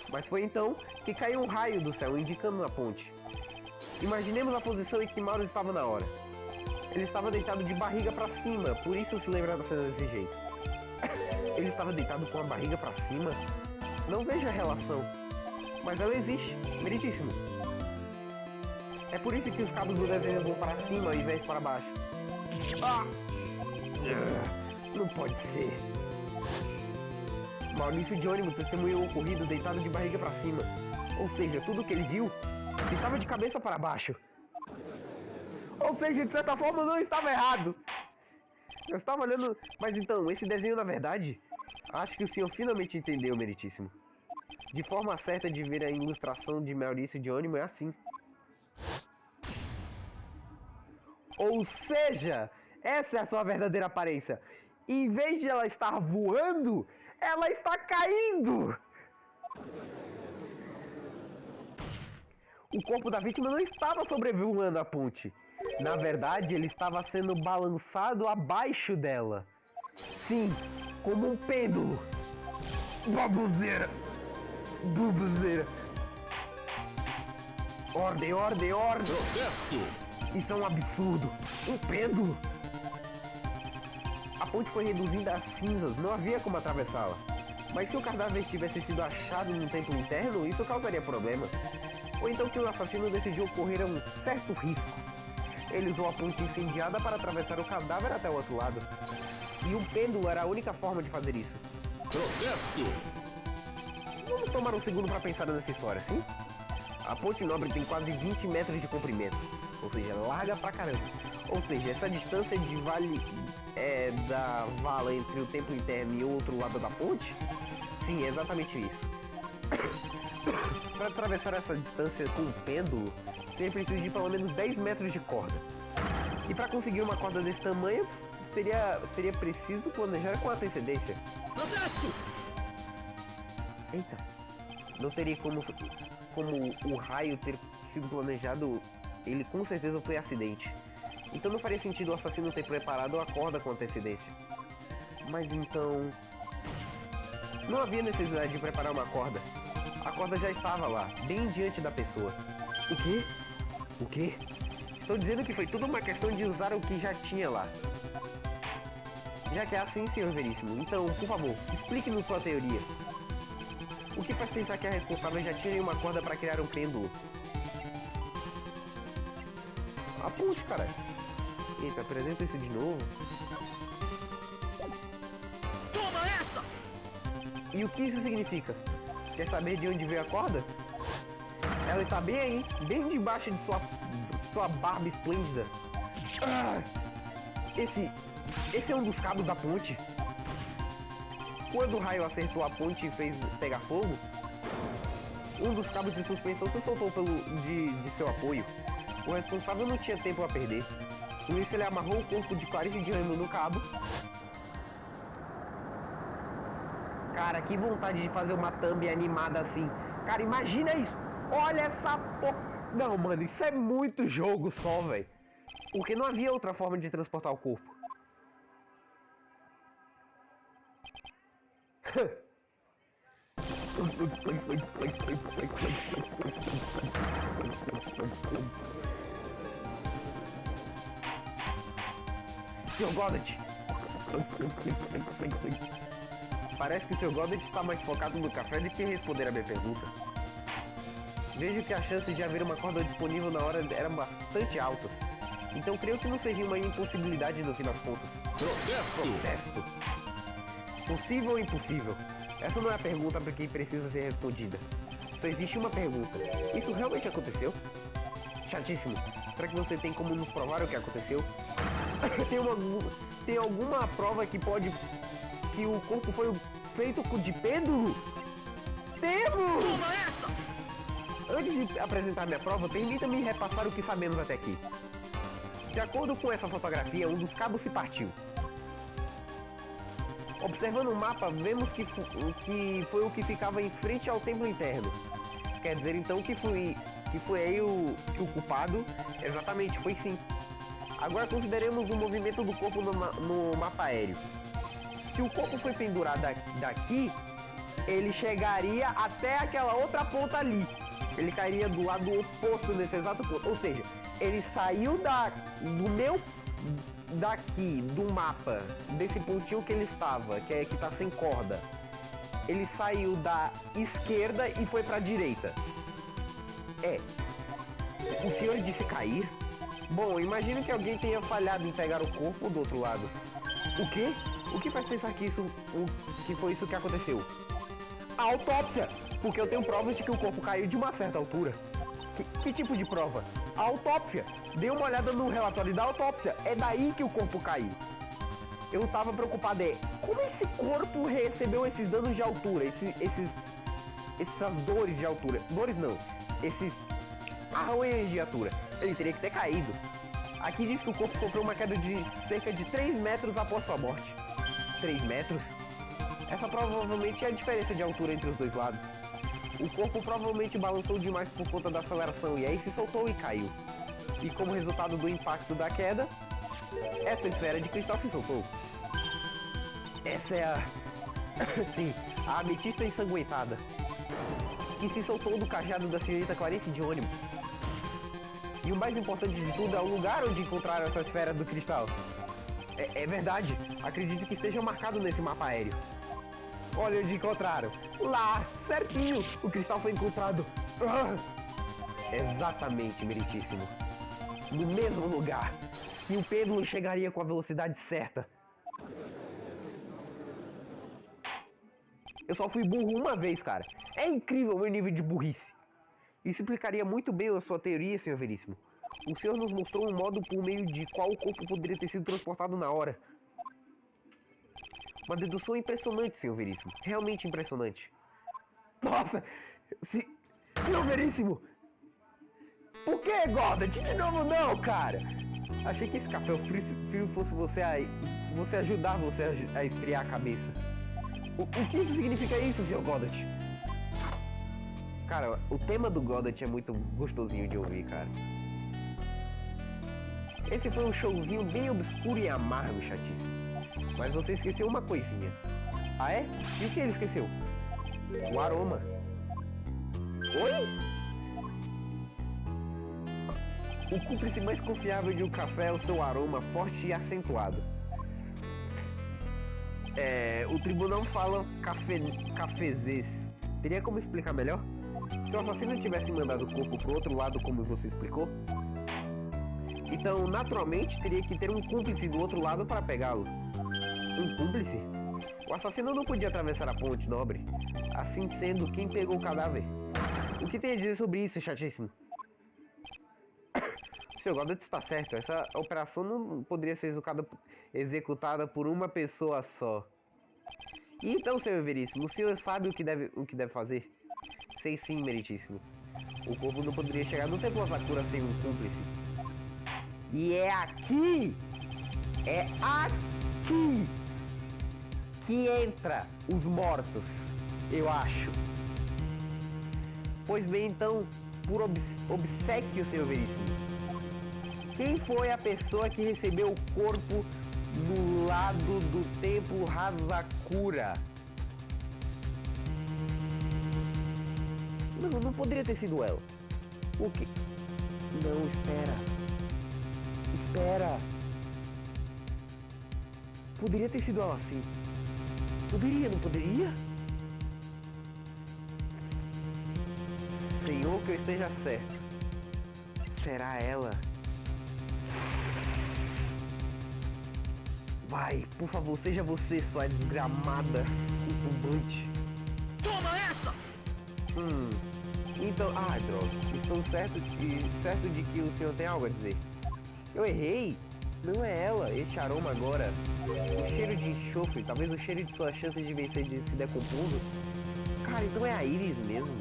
Mas foi então que caiu um raio do céu indicando a ponte. Imaginemos a posição em que Mauro estava na hora. Ele estava deitado de barriga para cima, por isso se lembra da cena desse jeito. ele estava deitado com a barriga para cima? Não vejo a relação, mas ela existe, meritíssimo. É por isso que os cabos do desenho vão para cima ao invés de para baixo. Ah! Não pode ser. Maurício de ônibus testemunhou o ocorrido deitado de barriga para cima. Ou seja, tudo que ele viu estava de cabeça para baixo. Ou seja, de certa forma não estava errado. Eu estava olhando... Mas então, esse desenho na verdade... Acho que o senhor finalmente entendeu, meritíssimo. De forma certa de ver a ilustração de Maurício de ônibus é assim. Ou seja, essa é a sua verdadeira aparência. Em vez de ela estar voando, ela está caindo. O corpo da vítima não estava sobrevoando a ponte. Na verdade, ele estava sendo balançado abaixo dela. Sim, como um pêndulo. Baboseira. Baboseira. Ordem, ordem, ordem. Protesto! Isso é um absurdo. Um pêndulo. A ponte foi reduzida a cinzas, não havia como atravessá-la. Mas se o cadáver tivesse sido achado num templo interno, isso causaria problemas. Ou então que o assassino decidiu correr a um certo risco. Ele usou a ponte incendiada para atravessar o cadáver até o outro lado. E um pêndulo era a única forma de fazer isso. Protesto! Vamos tomar um segundo para pensar nessa história, sim? A ponte nobre tem quase 20 metros de comprimento. Ou seja, larga pra caramba. Ou seja, essa distância de da vala entre o templo interno e o outro lado da ponte? Sim, é exatamente isso. Para atravessar essa distância com um pêndulo, você precisa de pelo menos 10 metros de corda. E para conseguir uma corda desse tamanho, seria preciso planejar com antecedência. Protesto! Eita, não teria como o raio ter sido planejado, ele com certeza foi acidente. Então não faria sentido o assassino ter preparado a corda com antecedência. Mas então... não havia necessidade de preparar uma corda. A corda já estava lá, bem diante da pessoa. O quê? O quê? Estou dizendo que foi tudo uma questão de usar o que já tinha lá. Já que é assim, senhor Veríssimo, então, por favor, explique-nos sua teoria. O que faz pensar que a responsável já tinha uma corda para criar um pêndulo? A ponte, cara. Eita, apresenta isso de novo. Toma essa! E o que isso significa? Quer saber de onde veio a corda? Ela está bem aí, bem debaixo de sua barba esplêndida. Ah, esse é um dos cabos da ponte. Quando o raio acertou a ponte e fez pegar fogo, um dos cabos de suspensão se soltou de seu apoio. O responsável não tinha tempo a perder. Por isso ele amarrou o corpo de Clarice de Raymond no cabo. Cara, que vontade de fazer uma thumb animada assim. Cara, imagina isso. Olha essa porra. Não, mano, isso é muito jogo só, velho. Porque não havia outra forma de transportar o corpo. Sr. Goddard. Parece que o Sr. Goddard está mais focado no café do que responder a minha pergunta. Vejo que as chances de haver uma corda disponível na hora eram bastante altas. Então creio que não seja uma impossibilidade no fim das contas. Protesto! Possível ou impossível? Essa não é a pergunta para quem precisa ser respondida. Só existe uma pergunta. Isso realmente aconteceu? Chatíssimo. Será que você tem como nos provar o que aconteceu? Tem alguma prova que o corpo foi feito de pêndulo? Temos! Toma essa! Antes de apresentar minha prova, permita-me repassar o que sabemos até aqui. De acordo com essa fotografia, um dos cabos se partiu. Observando o mapa, vemos que foi o que ficava em frente ao templo interno. Quer dizer então que foi aí que o culpado... Exatamente, foi sim. Agora consideremos o movimento do corpo no mapa aéreo. Se o corpo foi pendurado daqui, ele chegaria até aquela outra ponta ali. ele cairia do lado oposto nesse exato ponto. Ou seja, ele saiu do mapa, desse pontinho que ele estava, que tá sem corda. Ele saiu da esquerda e foi pra direita. O senhor disse cair? Bom, imagino que alguém tenha falhado em pegar o corpo do outro lado. O quê? O que faz pensar que foi isso que aconteceu? A autópsia! Porque eu tenho provas de que o corpo caiu de uma certa altura. Que tipo de prova? A autópsia! Dê uma olhada no relatório da autópsia. É daí que o corpo caiu. Eu tava preocupado, como esse corpo recebeu esses danos de altura? Essas dores de altura. Dores não. Esses arranhões de altura. Ele teria que ter caído. Aqui diz que o corpo sofreu uma queda de cerca de 3 metros após sua morte. 3 metros? Essa provavelmente é a diferença de altura entre os dois lados. O corpo provavelmente balançou demais por conta da aceleração e aí se soltou e caiu. E como resultado do impacto da queda, essa esfera de cristal se soltou. Essa é sim, a ametista ensanguentada, que se soltou do cajado da senhorita Clarice de ônibus. E o mais importante de tudo é o lugar onde encontraram essa esfera do cristal. É verdade, acredito que esteja marcado nesse mapa aéreo. Olha onde encontraram. Lá, certinho, o cristal foi encontrado. Exatamente, meritíssimo. No mesmo lugar. E o pêndulo chegaria com a velocidade certa. Eu só fui burro uma vez, cara. É incrível o meu nível de burrice. Isso explicaria muito bem a sua teoria, senhor Veríssimo. O senhor nos mostrou um modo por meio de qual o corpo poderia ter sido transportado na hora. Uma dedução impressionante, senhor Veríssimo. Realmente impressionante. Nossa! Senhor Veríssimo! Por que, Gordon? De novo não, cara! Achei que esse café frio fosse você ajudar você a esfriar a cabeça. O que isso significa isso, senhor Goddard? Cara, o tema do Goddard é muito gostosinho de ouvir, cara. Esse foi um showzinho bem obscuro e amargo, chatíssimo. Mas você esqueceu uma coisinha. Ah, é? E o que ele esqueceu? O aroma. Oi? O cúmplice mais confiável de um café é o seu aroma forte e acentuado. O tribunal fala cafezês. Teria como explicar melhor? Se o assassino tivesse mandado o corpo pro outro lado como você explicou, então naturalmente teria que ter um cúmplice do outro lado para pegá-lo. Um cúmplice? O assassino não podia atravessar a ponte, nobre. Assim sendo, quem pegou o cadáver? O que tem a dizer sobre isso, chatíssimo? O Sr. Goddard está certo. Essa operação não poderia ser executada por uma pessoa só. Então, Sr. Veríssimo, o senhor sabe o que deve fazer? Sei sim, meritíssimo. O corpo não poderia chegar no Templo Asakura sem um cúmplice. E é aqui que entra os mortos, eu acho. Pois bem, então, por obséquio, Sr. Veríssimo, quem foi a pessoa que recebeu o corpo do lado do Templo Asakura? Não poderia ter sido ela. O que? Não, espera. Poderia ter sido ela sim. Poderia, não poderia? Senhor, que eu esteja certo. Será ela? Vai, por favor, seja você, sua desgramada incumbante. Toma essa! Então, droga. Estou certo de que o senhor tem algo a dizer. Eu errei? Não é ela, este aroma agora. O cheiro de enxofre, talvez o cheiro de suas chances de vencer de se decompondo. Cara, então é a Iris mesmo.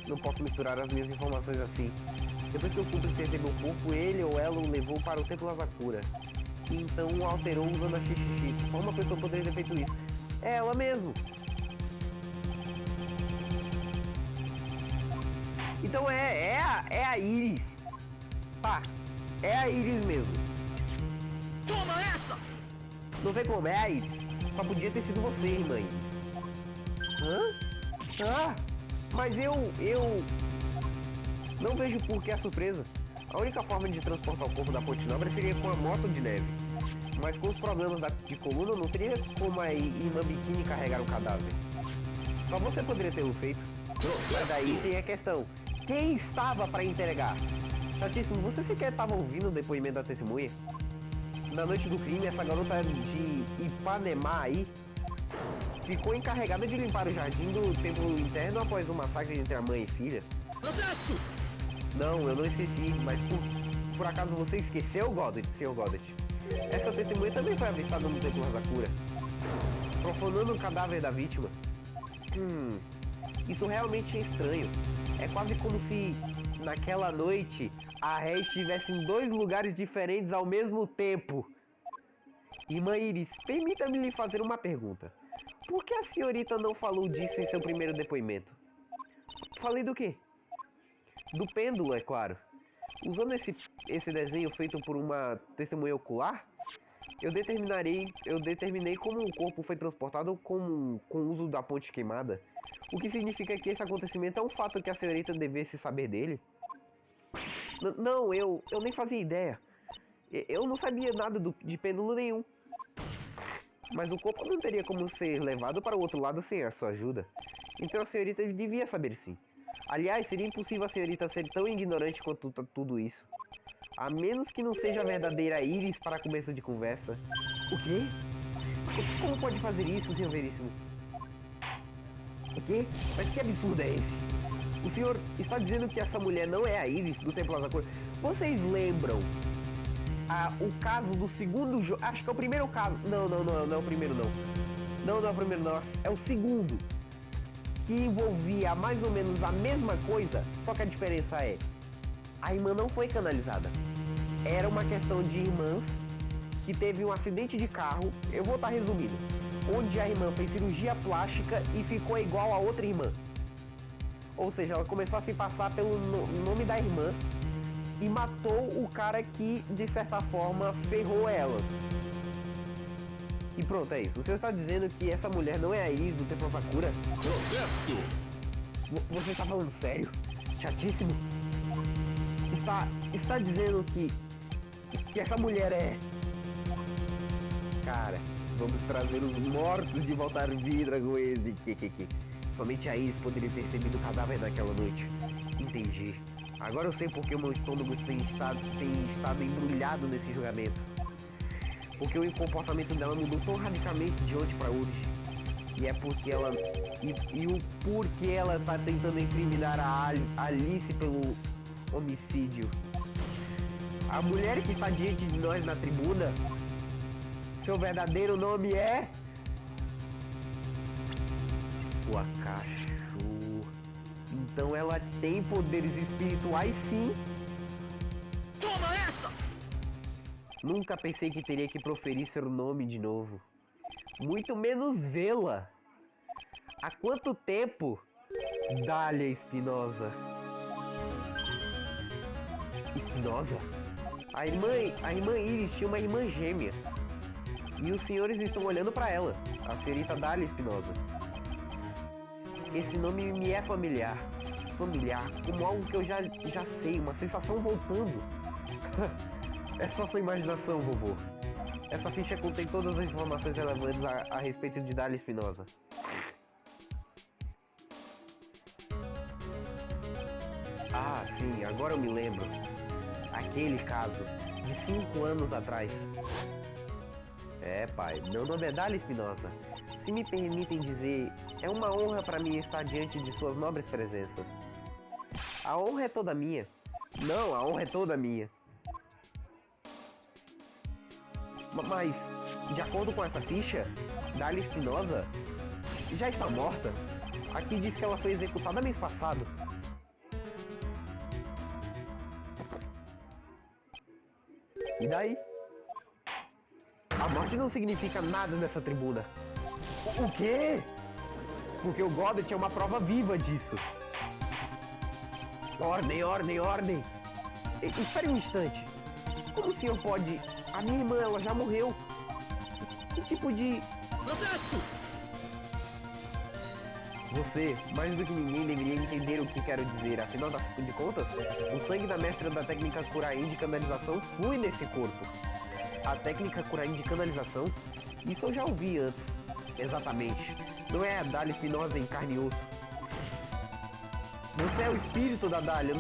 Não posso misturar as minhas informações assim. Depois que o cúmplice recebeu o corpo, ele ou ela o levou para o Templo Asakura. E então o alterou usando a XXX. Só uma pessoa poderia ter feito isso. É ela mesmo. Então é a Iris. Pá, é a Iris mesmo. Toma essa! Não sei como, é a Iris. Só podia ter sido você, irmã. Não vejo por que a surpresa. A única forma de transportar o corpo da Ponte Nobre seria com a moto de neve. Mas com os problemas de coluna, não teria como a irmã Bikini carregar o cadáver. Só você poderia tê-lo feito. Mas daí tem a questão. Quem estava para entregar? Chatíssimo, você sequer estava ouvindo o depoimento da testemunha? Na noite do crime, essa garota de Ipanema aí ficou encarregada de limpar o jardim do templo interno após o massacre entre a mãe e filha. Protesto! Não, eu não esqueci, mas por acaso você esqueceu, Sr. Godet? Essa testemunha também foi avistada no Templo Hazakura, profanando o cadáver da vítima. Isso realmente é estranho. É quase como se, naquela noite, a Ré estivesse em 2 lugares diferentes ao mesmo tempo. Irmã Iris, permita-me lhe fazer uma pergunta. Por que a senhorita não falou disso em seu primeiro depoimento? Falei do quê? Do pêndulo, é claro. Usando esse desenho feito por uma testemunha ocular, eu determinei como o corpo foi transportado com o uso da ponte queimada. O que significa que esse acontecimento é um fato que a senhorita devesse saber dele? Não, eu nem fazia ideia. Eu não sabia nada de pêndulo nenhum. Mas o corpo não teria como ser levado para o outro lado sem a sua ajuda. Então a senhorita devia saber sim. Aliás, seria impossível a senhorita ser tão ignorante quanto tudo isso. A menos que não seja a verdadeira Iris para começo de conversa. O quê? Como pode fazer isso, Sr. Veríssimo? O quê? Mas que absurdo é esse? O senhor está dizendo que essa mulher não é a Iris do Templo Hazakura? Vocês lembram o caso do segundo jogo? Acho que é o primeiro caso. Não é o primeiro não. Não é o primeiro não. É o segundo. Que envolvia mais ou menos a mesma coisa, só que a diferença é, a irmã não foi canalizada. Era uma questão de irmãs que teve um acidente de carro, eu vou estar resumindo, onde a irmã fez cirurgia plástica e ficou igual a outra irmã. Ou seja, ela começou a se passar pelo nome da irmã e matou o cara que, de certa forma, ferrou ela. E pronto, é isso. O senhor está dizendo que essa mulher não é a Iris do Templo Hazakura? Protesto! Você está falando sério? Chatíssimo? Está dizendo que essa mulher é... Cara, vamos trazer os mortos de volta à vida com esse. Somente a Iris poderia ter recebido o cadáver naquela noite. Entendi. Agora eu sei porque o meu estômago tem estado embrulhado nesse julgamento. Porque o comportamento dela mudou tão radicalmente de hoje para hoje. E é porque ela... E o porquê ela está tentando incriminar a Alice pelo homicídio. A mulher que está diante de nós na tribuna, seu verdadeiro nome é... O Akachu. Então ela tem poderes espirituais sim. Toma essa! Nunca pensei que teria que proferir seu nome de novo. Muito menos vê-la. Há quanto tempo? Dália Espinosa. Espinosa? A irmã Iris tinha uma irmã gêmea. E os senhores estão olhando para ela. A senhorita Dália Espinosa. Esse nome me é familiar. Familiar. Como algo que eu já sei. Uma sensação voltando. É só sua imaginação, vovô. Essa ficha contém todas as informações relevantes a respeito de Dália Espinosa. Ah, sim, agora eu me lembro. Aquele caso, de 5 anos atrás. É, pai, meu nome é Dália Espinosa. Se me permitem dizer, é uma honra para mim estar diante de suas nobres presenças. A honra é toda minha. Não, a honra é toda minha. Mas, de acordo com essa ficha, Dália Espinosa já está morta. Aqui diz que ela foi executada mês passado. E daí? A morte não significa nada nessa tribuna. O quê? Porque o Godet é uma prova viva disso. Ordem, ordem, ordem. Espere um instante. Como o senhor pode... A minha irmã, ela já morreu. Que tipo de... Protesto! Você, mais do que ninguém, deveria entender o que quero dizer. Afinal de contas, o sangue da mestra da técnica Kurain de canalização flui nesse corpo. A técnica Kurain de canalização? Isso eu já ouvi antes. Exatamente. Não é a Dália Espinosa em carne e osso. Você é o espírito da Dália,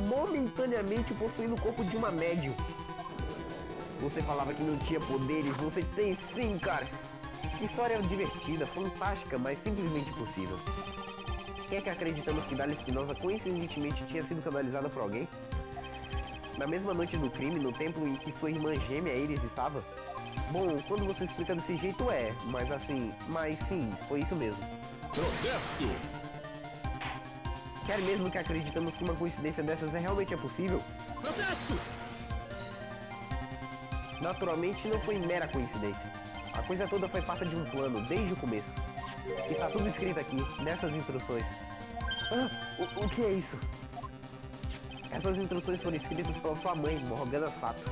momentaneamente possuindo o corpo de uma médium. Você falava que não tinha poderes, você tem sim, cara. Que história divertida, fantástica, mas simplesmente impossível. Quer que acreditamos que Dália Espinosa coincidentemente tinha sido canalizada por alguém? Na mesma noite do crime, no templo em que sua irmã gêmea Iris estava? Bom, quando você explica desse jeito mas sim, foi isso mesmo. Protesto! Quer mesmo que acreditamos que uma coincidência dessas realmente é possível? Protesto! Naturalmente não foi mera coincidência. A coisa toda foi parte de um plano, desde o começo. E tá tudo escrito aqui, nessas instruções. Ah, o que é isso? Essas instruções foram escritas pela sua mãe, Morgana Sato.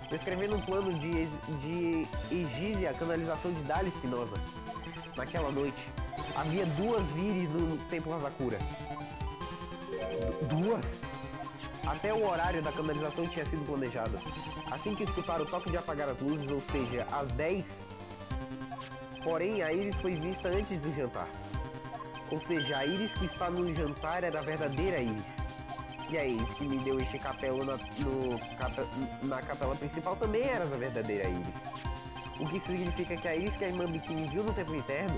Descrevendo um plano de exigir a canalização de Dália Espinosa. Naquela noite, havia 2 Iris no Templo Hazakura. Duas? Até o horário da canalização tinha sido planejado. Assim que escutaram o toque de apagar as luzes, ou seja, às 10. Porém, a Iris foi vista antes do jantar. Ou seja, a Iris que está no jantar era a verdadeira Iris. E a Iris que me deu este capelo na capela principal também era a verdadeira Iris. O que significa que a Iris que a irmã Bikini viu no templo interno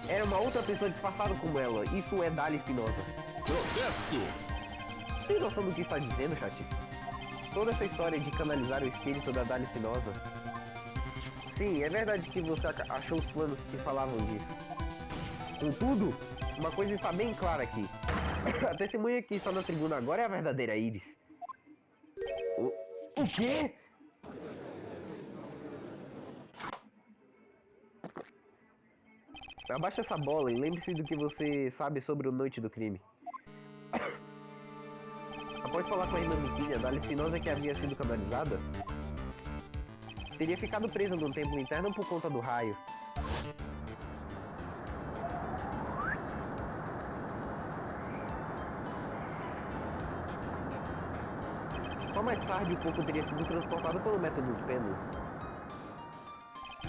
era uma outra pessoa disfarçada como ela. Isso é Dália Espinosa. Protesto! Tem noção do que está dizendo, chat? Toda essa história de canalizar o espírito da Dália Espinosa? Sim, é verdade que você achou os planos que falavam disso. Contudo, uma coisa está bem clara aqui. A testemunha que está na tribuna agora é a verdadeira Iris. O quê? Abaixa essa bola e lembre-se do que você sabe sobre a noite do crime. Após falar com a irmã Bikini, a Dália Espinosa que havia sido canalizada teria ficado presa num templo interno por conta do raio. Só mais tarde o corpo teria sido transportado pelo método do pêndulo.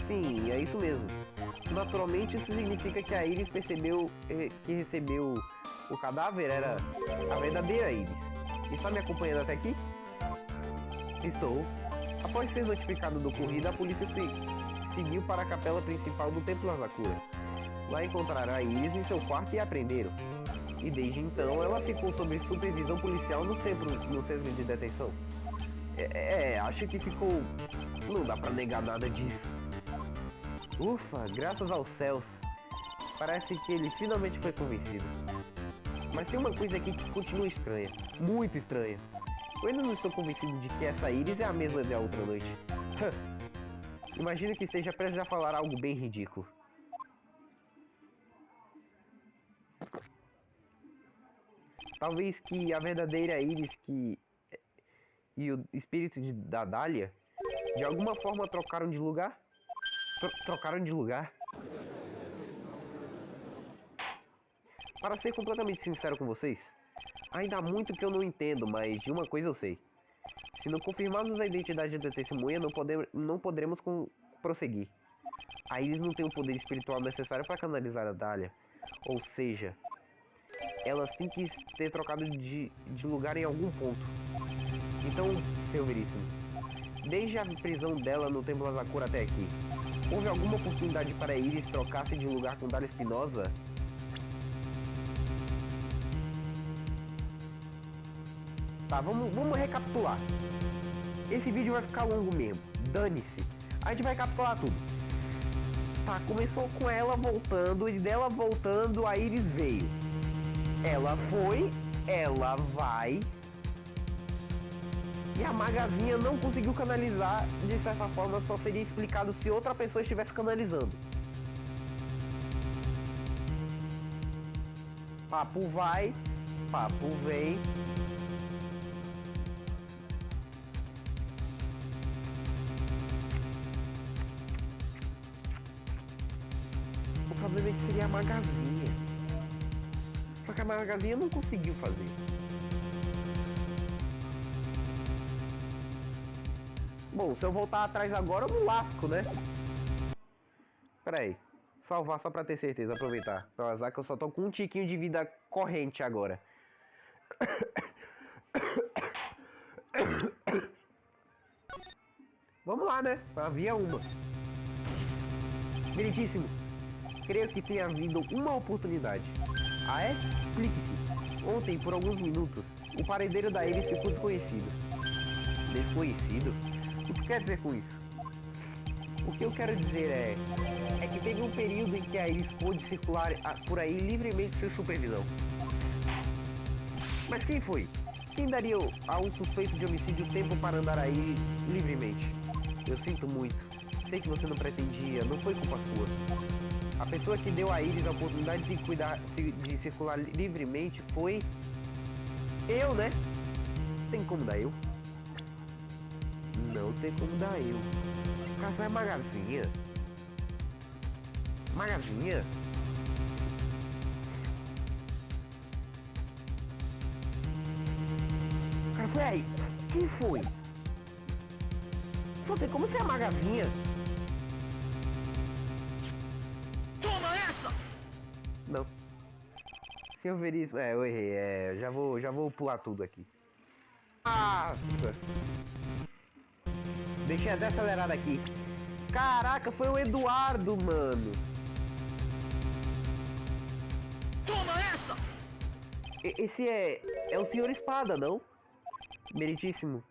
Sim, é isso mesmo. Naturalmente isso significa que a Iris percebeu que recebeu o cadáver era a verdadeira Iris. Está me acompanhando até aqui? Estou. Após ser notificado do ocorrido, a polícia seguiu para a capela principal do Templo Hazakura. Lá encontraram a Iris em seu quarto e a prenderam. E desde então ela ficou sob supervisão policial no centro de detenção. Acho que ficou... Não dá pra negar nada disso. Ufa, graças aos céus. Parece que ele finalmente foi convencido. Mas tem uma coisa aqui que continua estranha. Muito estranha. Eu ainda não estou convencido de que essa Iris é a mesma da outra noite. Imagino que esteja prestes a falar algo bem ridículo. Talvez que a verdadeira Iris e o espírito da Dália de alguma forma trocaram de lugar? Trocaram de lugar? Para ser completamente sincero com vocês, ainda há muito que eu não entendo, mas de uma coisa eu sei. Se não confirmarmos a identidade da testemunha, não poderemos prosseguir. A Iris não tem o poder espiritual necessário para canalizar a Dália. Ou seja, elas têm que ter trocado de lugar em algum ponto. Então, seu Veríssimo, desde a prisão dela no Templo Hazakura até aqui, houve alguma oportunidade para a Iris trocar-se de lugar com Dália Espinosa? Tá, vamos recapitular. Esse vídeo vai ficar longo mesmo. Dane-se. A gente vai recapitular tudo. Tá, começou com ela voltando, e dela voltando a Iris veio. Ela foi, ela vai. E a magazinha não conseguiu canalizar. De certa forma, só seria explicado se outra pessoa estivesse canalizando. Papo vai, papo vem. obviamente seria a Magazinha. Só que a Magazinha não conseguiu fazer. Bom, se eu voltar atrás agora, eu me lasco, né? Pera aí. Salvar só pra ter certeza, aproveitar. Pra azar que eu só tô com um tiquinho de vida corrente agora. Vamos lá, né? Havia uma. Meritíssimo. Creio que tenha havido uma oportunidade. Ah, é? Explique-se. Ontem, por alguns minutos, o paredeiro da Iris ficou desconhecido. Desconhecido? O que quer dizer com isso? O que eu quero dizer é que teve um período em que a Iris pôde circular por aí livremente sem supervisão. Mas quem foi? Quem daria a um suspeito de homicídio tempo para andar aí livremente? Eu sinto muito. Sei que você não pretendia, não foi culpa sua. A pessoa que deu a Iris a oportunidade de circular livremente foi... eu, né? Tem como dar eu? Não tem como dar eu. Caso é Magazinha? Magazinha? Café, quem foi? Só tem como ser a Magazinha? Toma essa! Não. Senhor Veríssimo, eu errei, já vou pular tudo aqui. Nossa! Deixei até acelerado aqui. Caraca, foi o Eduardo, mano. Toma essa! Esse é o Senhor Espada, não? Meritíssimo.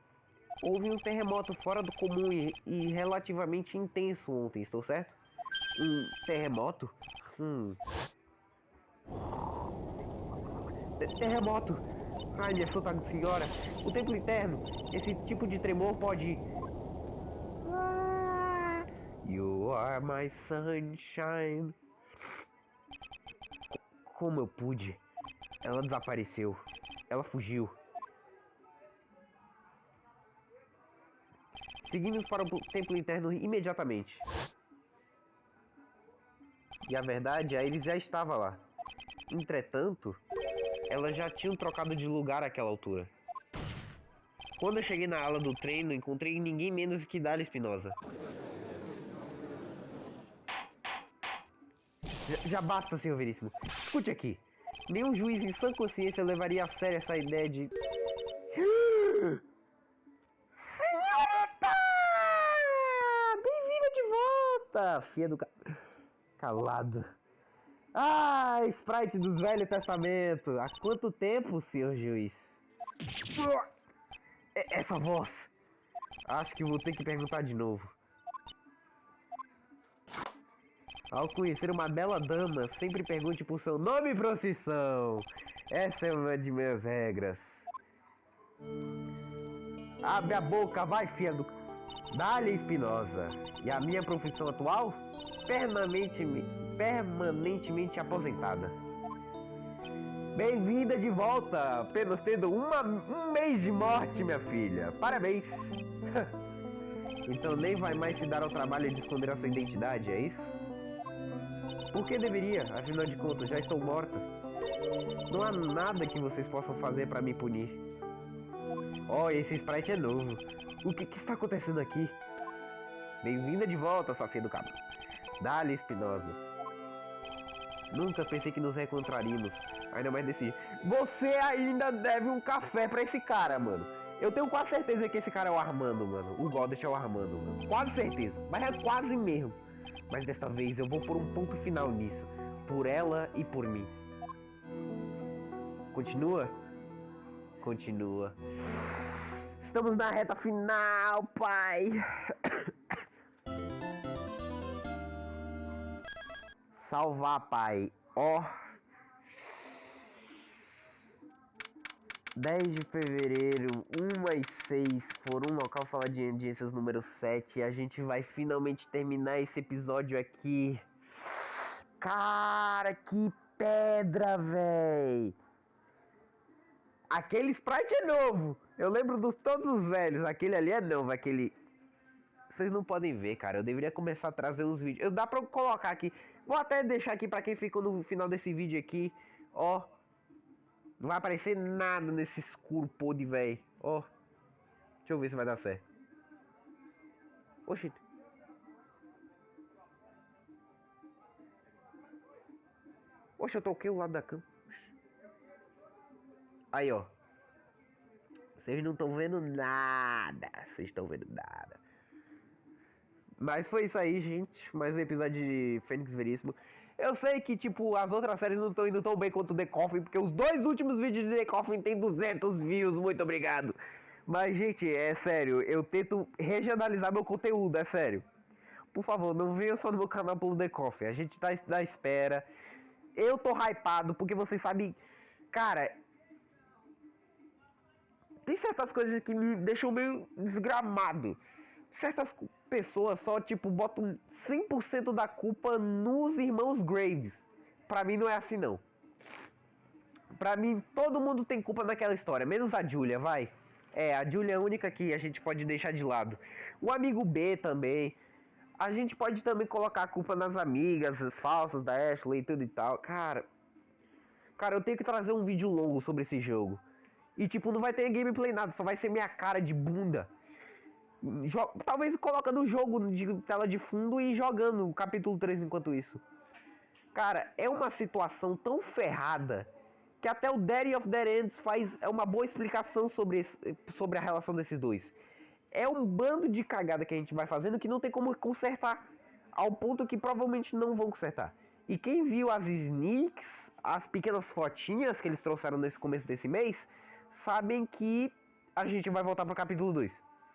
Houve um terremoto fora do comum e relativamente intenso ontem, estou certo? Um terremoto? Terremoto! Ai, minha Santa Senhora! O templo interno! Esse tipo de tremor pode... You are my sunshine. Como eu pude? Ela desapareceu. Ela fugiu. Seguimos para o templo interno imediatamente. E a verdade, a Iris já estava lá. Entretanto, elas já tinham trocado de lugar àquela altura. Quando eu cheguei na ala do treino, encontrei ninguém menos que Dália Espinosa. Já basta, Senhor Veríssimo. Escute aqui. Nenhum juiz em sã consciência levaria a sério essa ideia de... Senhorita! Bem-vinda de volta! Filha do... Calado. Ah, Sprite dos Velho Testamento. Há quanto tempo, senhor juiz? Essa voz. Acho que vou ter que perguntar de novo. Ao conhecer uma bela dama, sempre pergunte por seu nome e profissão. Essa é uma de minhas regras. Abre a boca, vai, filha do... Dália Espinosa. E a minha profissão atual? Permanentemente aposentada. Bem-vinda de volta, apenas tendo um mês de morte, minha filha. Parabéns. Então nem vai mais se dar ao trabalho de esconder a sua identidade, é isso? Por que deveria? Afinal de contas, já estou morta. Não há nada que vocês possam fazer para me punir. Oh, esse Sprite é novo. O que está acontecendo aqui? Bem-vinda de volta, sua filha do cabo. Dália Espinosa. Nunca pensei que nos reencontraríamos. Ainda mais desse... Você ainda deve um café pra esse cara, mano. Eu tenho quase certeza que esse cara é o Armando, mano. O Goddess é o Armando, mano. Quase certeza. Mas é quase mesmo. Mas desta vez eu vou pôr um ponto final nisso. Por ela e por mim. Continua? Continua. Estamos na reta final, pai. Salvar, pai. Ó. 10 de fevereiro, 1/6, Fórum Local Sala de Audiências número 7. A gente vai finalmente terminar esse episódio aqui. Cara, que pedra, véi. Aquele Sprite é novo. Eu lembro dos todos os velhos. Aquele ali é novo, aquele... Vocês não podem ver, cara. Eu deveria começar a trazer uns vídeos. Dá pra eu colocar aqui. Vou até deixar aqui pra quem ficou no final desse vídeo aqui, ó. Não vai aparecer nada nesse escuro podre, velho. Ó. Deixa eu ver se vai dar certo. Oxi. Oxe, eu troquei o lado da cama. Aí, ó. Vocês não estão vendo nada. Vocês estão vendo nada. Mas foi isso aí, gente. Mais um episódio de Fênix Veríssimo. Eu sei que, tipo, as outras séries não estão indo tão bem quanto The Coffin, porque os 2 últimos vídeos de The Coffin tem 200 views. Muito obrigado. Mas, gente, é sério. Eu tento regionalizar meu conteúdo, é sério. Por favor, não venha só no meu canal pelo The Coffin. A gente tá na espera. Eu tô hypado, porque vocês sabem... Cara... Tem certas coisas que me deixam meio desgramado. Certas pessoas só, tipo, botam 100% da culpa nos irmãos Graves. Pra mim não é assim, não. Pra mim, todo mundo tem culpa naquela história, menos a Julia, vai. É, a Julia é a única que a gente pode deixar de lado. O amigo B também. A gente pode também colocar a culpa nas amigas falsas da Ashley e tudo e tal. Cara, eu tenho que trazer um vídeo longo sobre esse jogo. E tipo, não vai ter gameplay nada, só vai ser minha cara de bunda. Talvez coloca no jogo de tela de fundo e jogando o capítulo 3 enquanto isso. Cara, é uma situação tão ferrada que até o Daddy of Dead Ends faz uma boa explicação sobre a relação desses dois. É um bando de cagada que a gente vai fazendo que não tem como consertar. Ao ponto que provavelmente não vão consertar. E quem viu as sneaks, as pequenas fotinhas que eles trouxeram nesse começo desse mês, sabem que a gente vai voltar para o capítulo 2.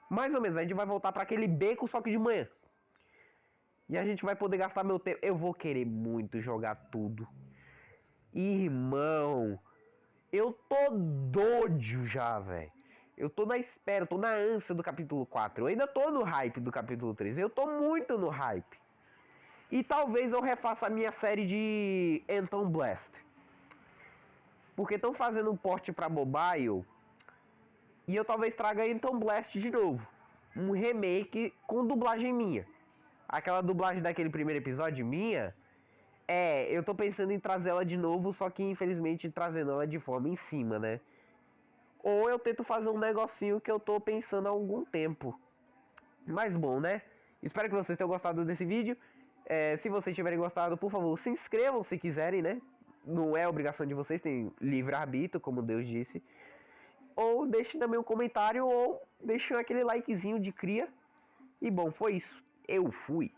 Mais ou menos, a gente vai voltar para aquele beco só que de manhã. E a gente vai poder gastar meu tempo. Eu vou querer muito jogar tudo. Irmão, eu tô doido já, velho. Eu tô na espera, eu tô na ânsia do capítulo 4. Eu ainda tô no hype do capítulo 3. Eu tô muito no hype. E talvez eu refaça a minha série de Anton Blast. Porque estão fazendo um porte pra mobile. E eu talvez traga Anton Blast de novo. Um remake com dublagem minha. Aquela dublagem daquele primeiro episódio minha. Eu tô pensando em trazer ela de novo. Só que infelizmente trazendo ela de forma em cima, né? Ou eu tento fazer um negocinho que eu tô pensando há algum tempo. Mas bom, né? Espero que vocês tenham gostado desse vídeo. Se vocês tiverem gostado, por favor, se inscrevam se quiserem, né? Não é obrigação de vocês, tem livre-arbítrio, como Deus disse. Ou deixe também um comentário, ou deixe aquele likezinho de cria. E bom, foi isso. Eu fui.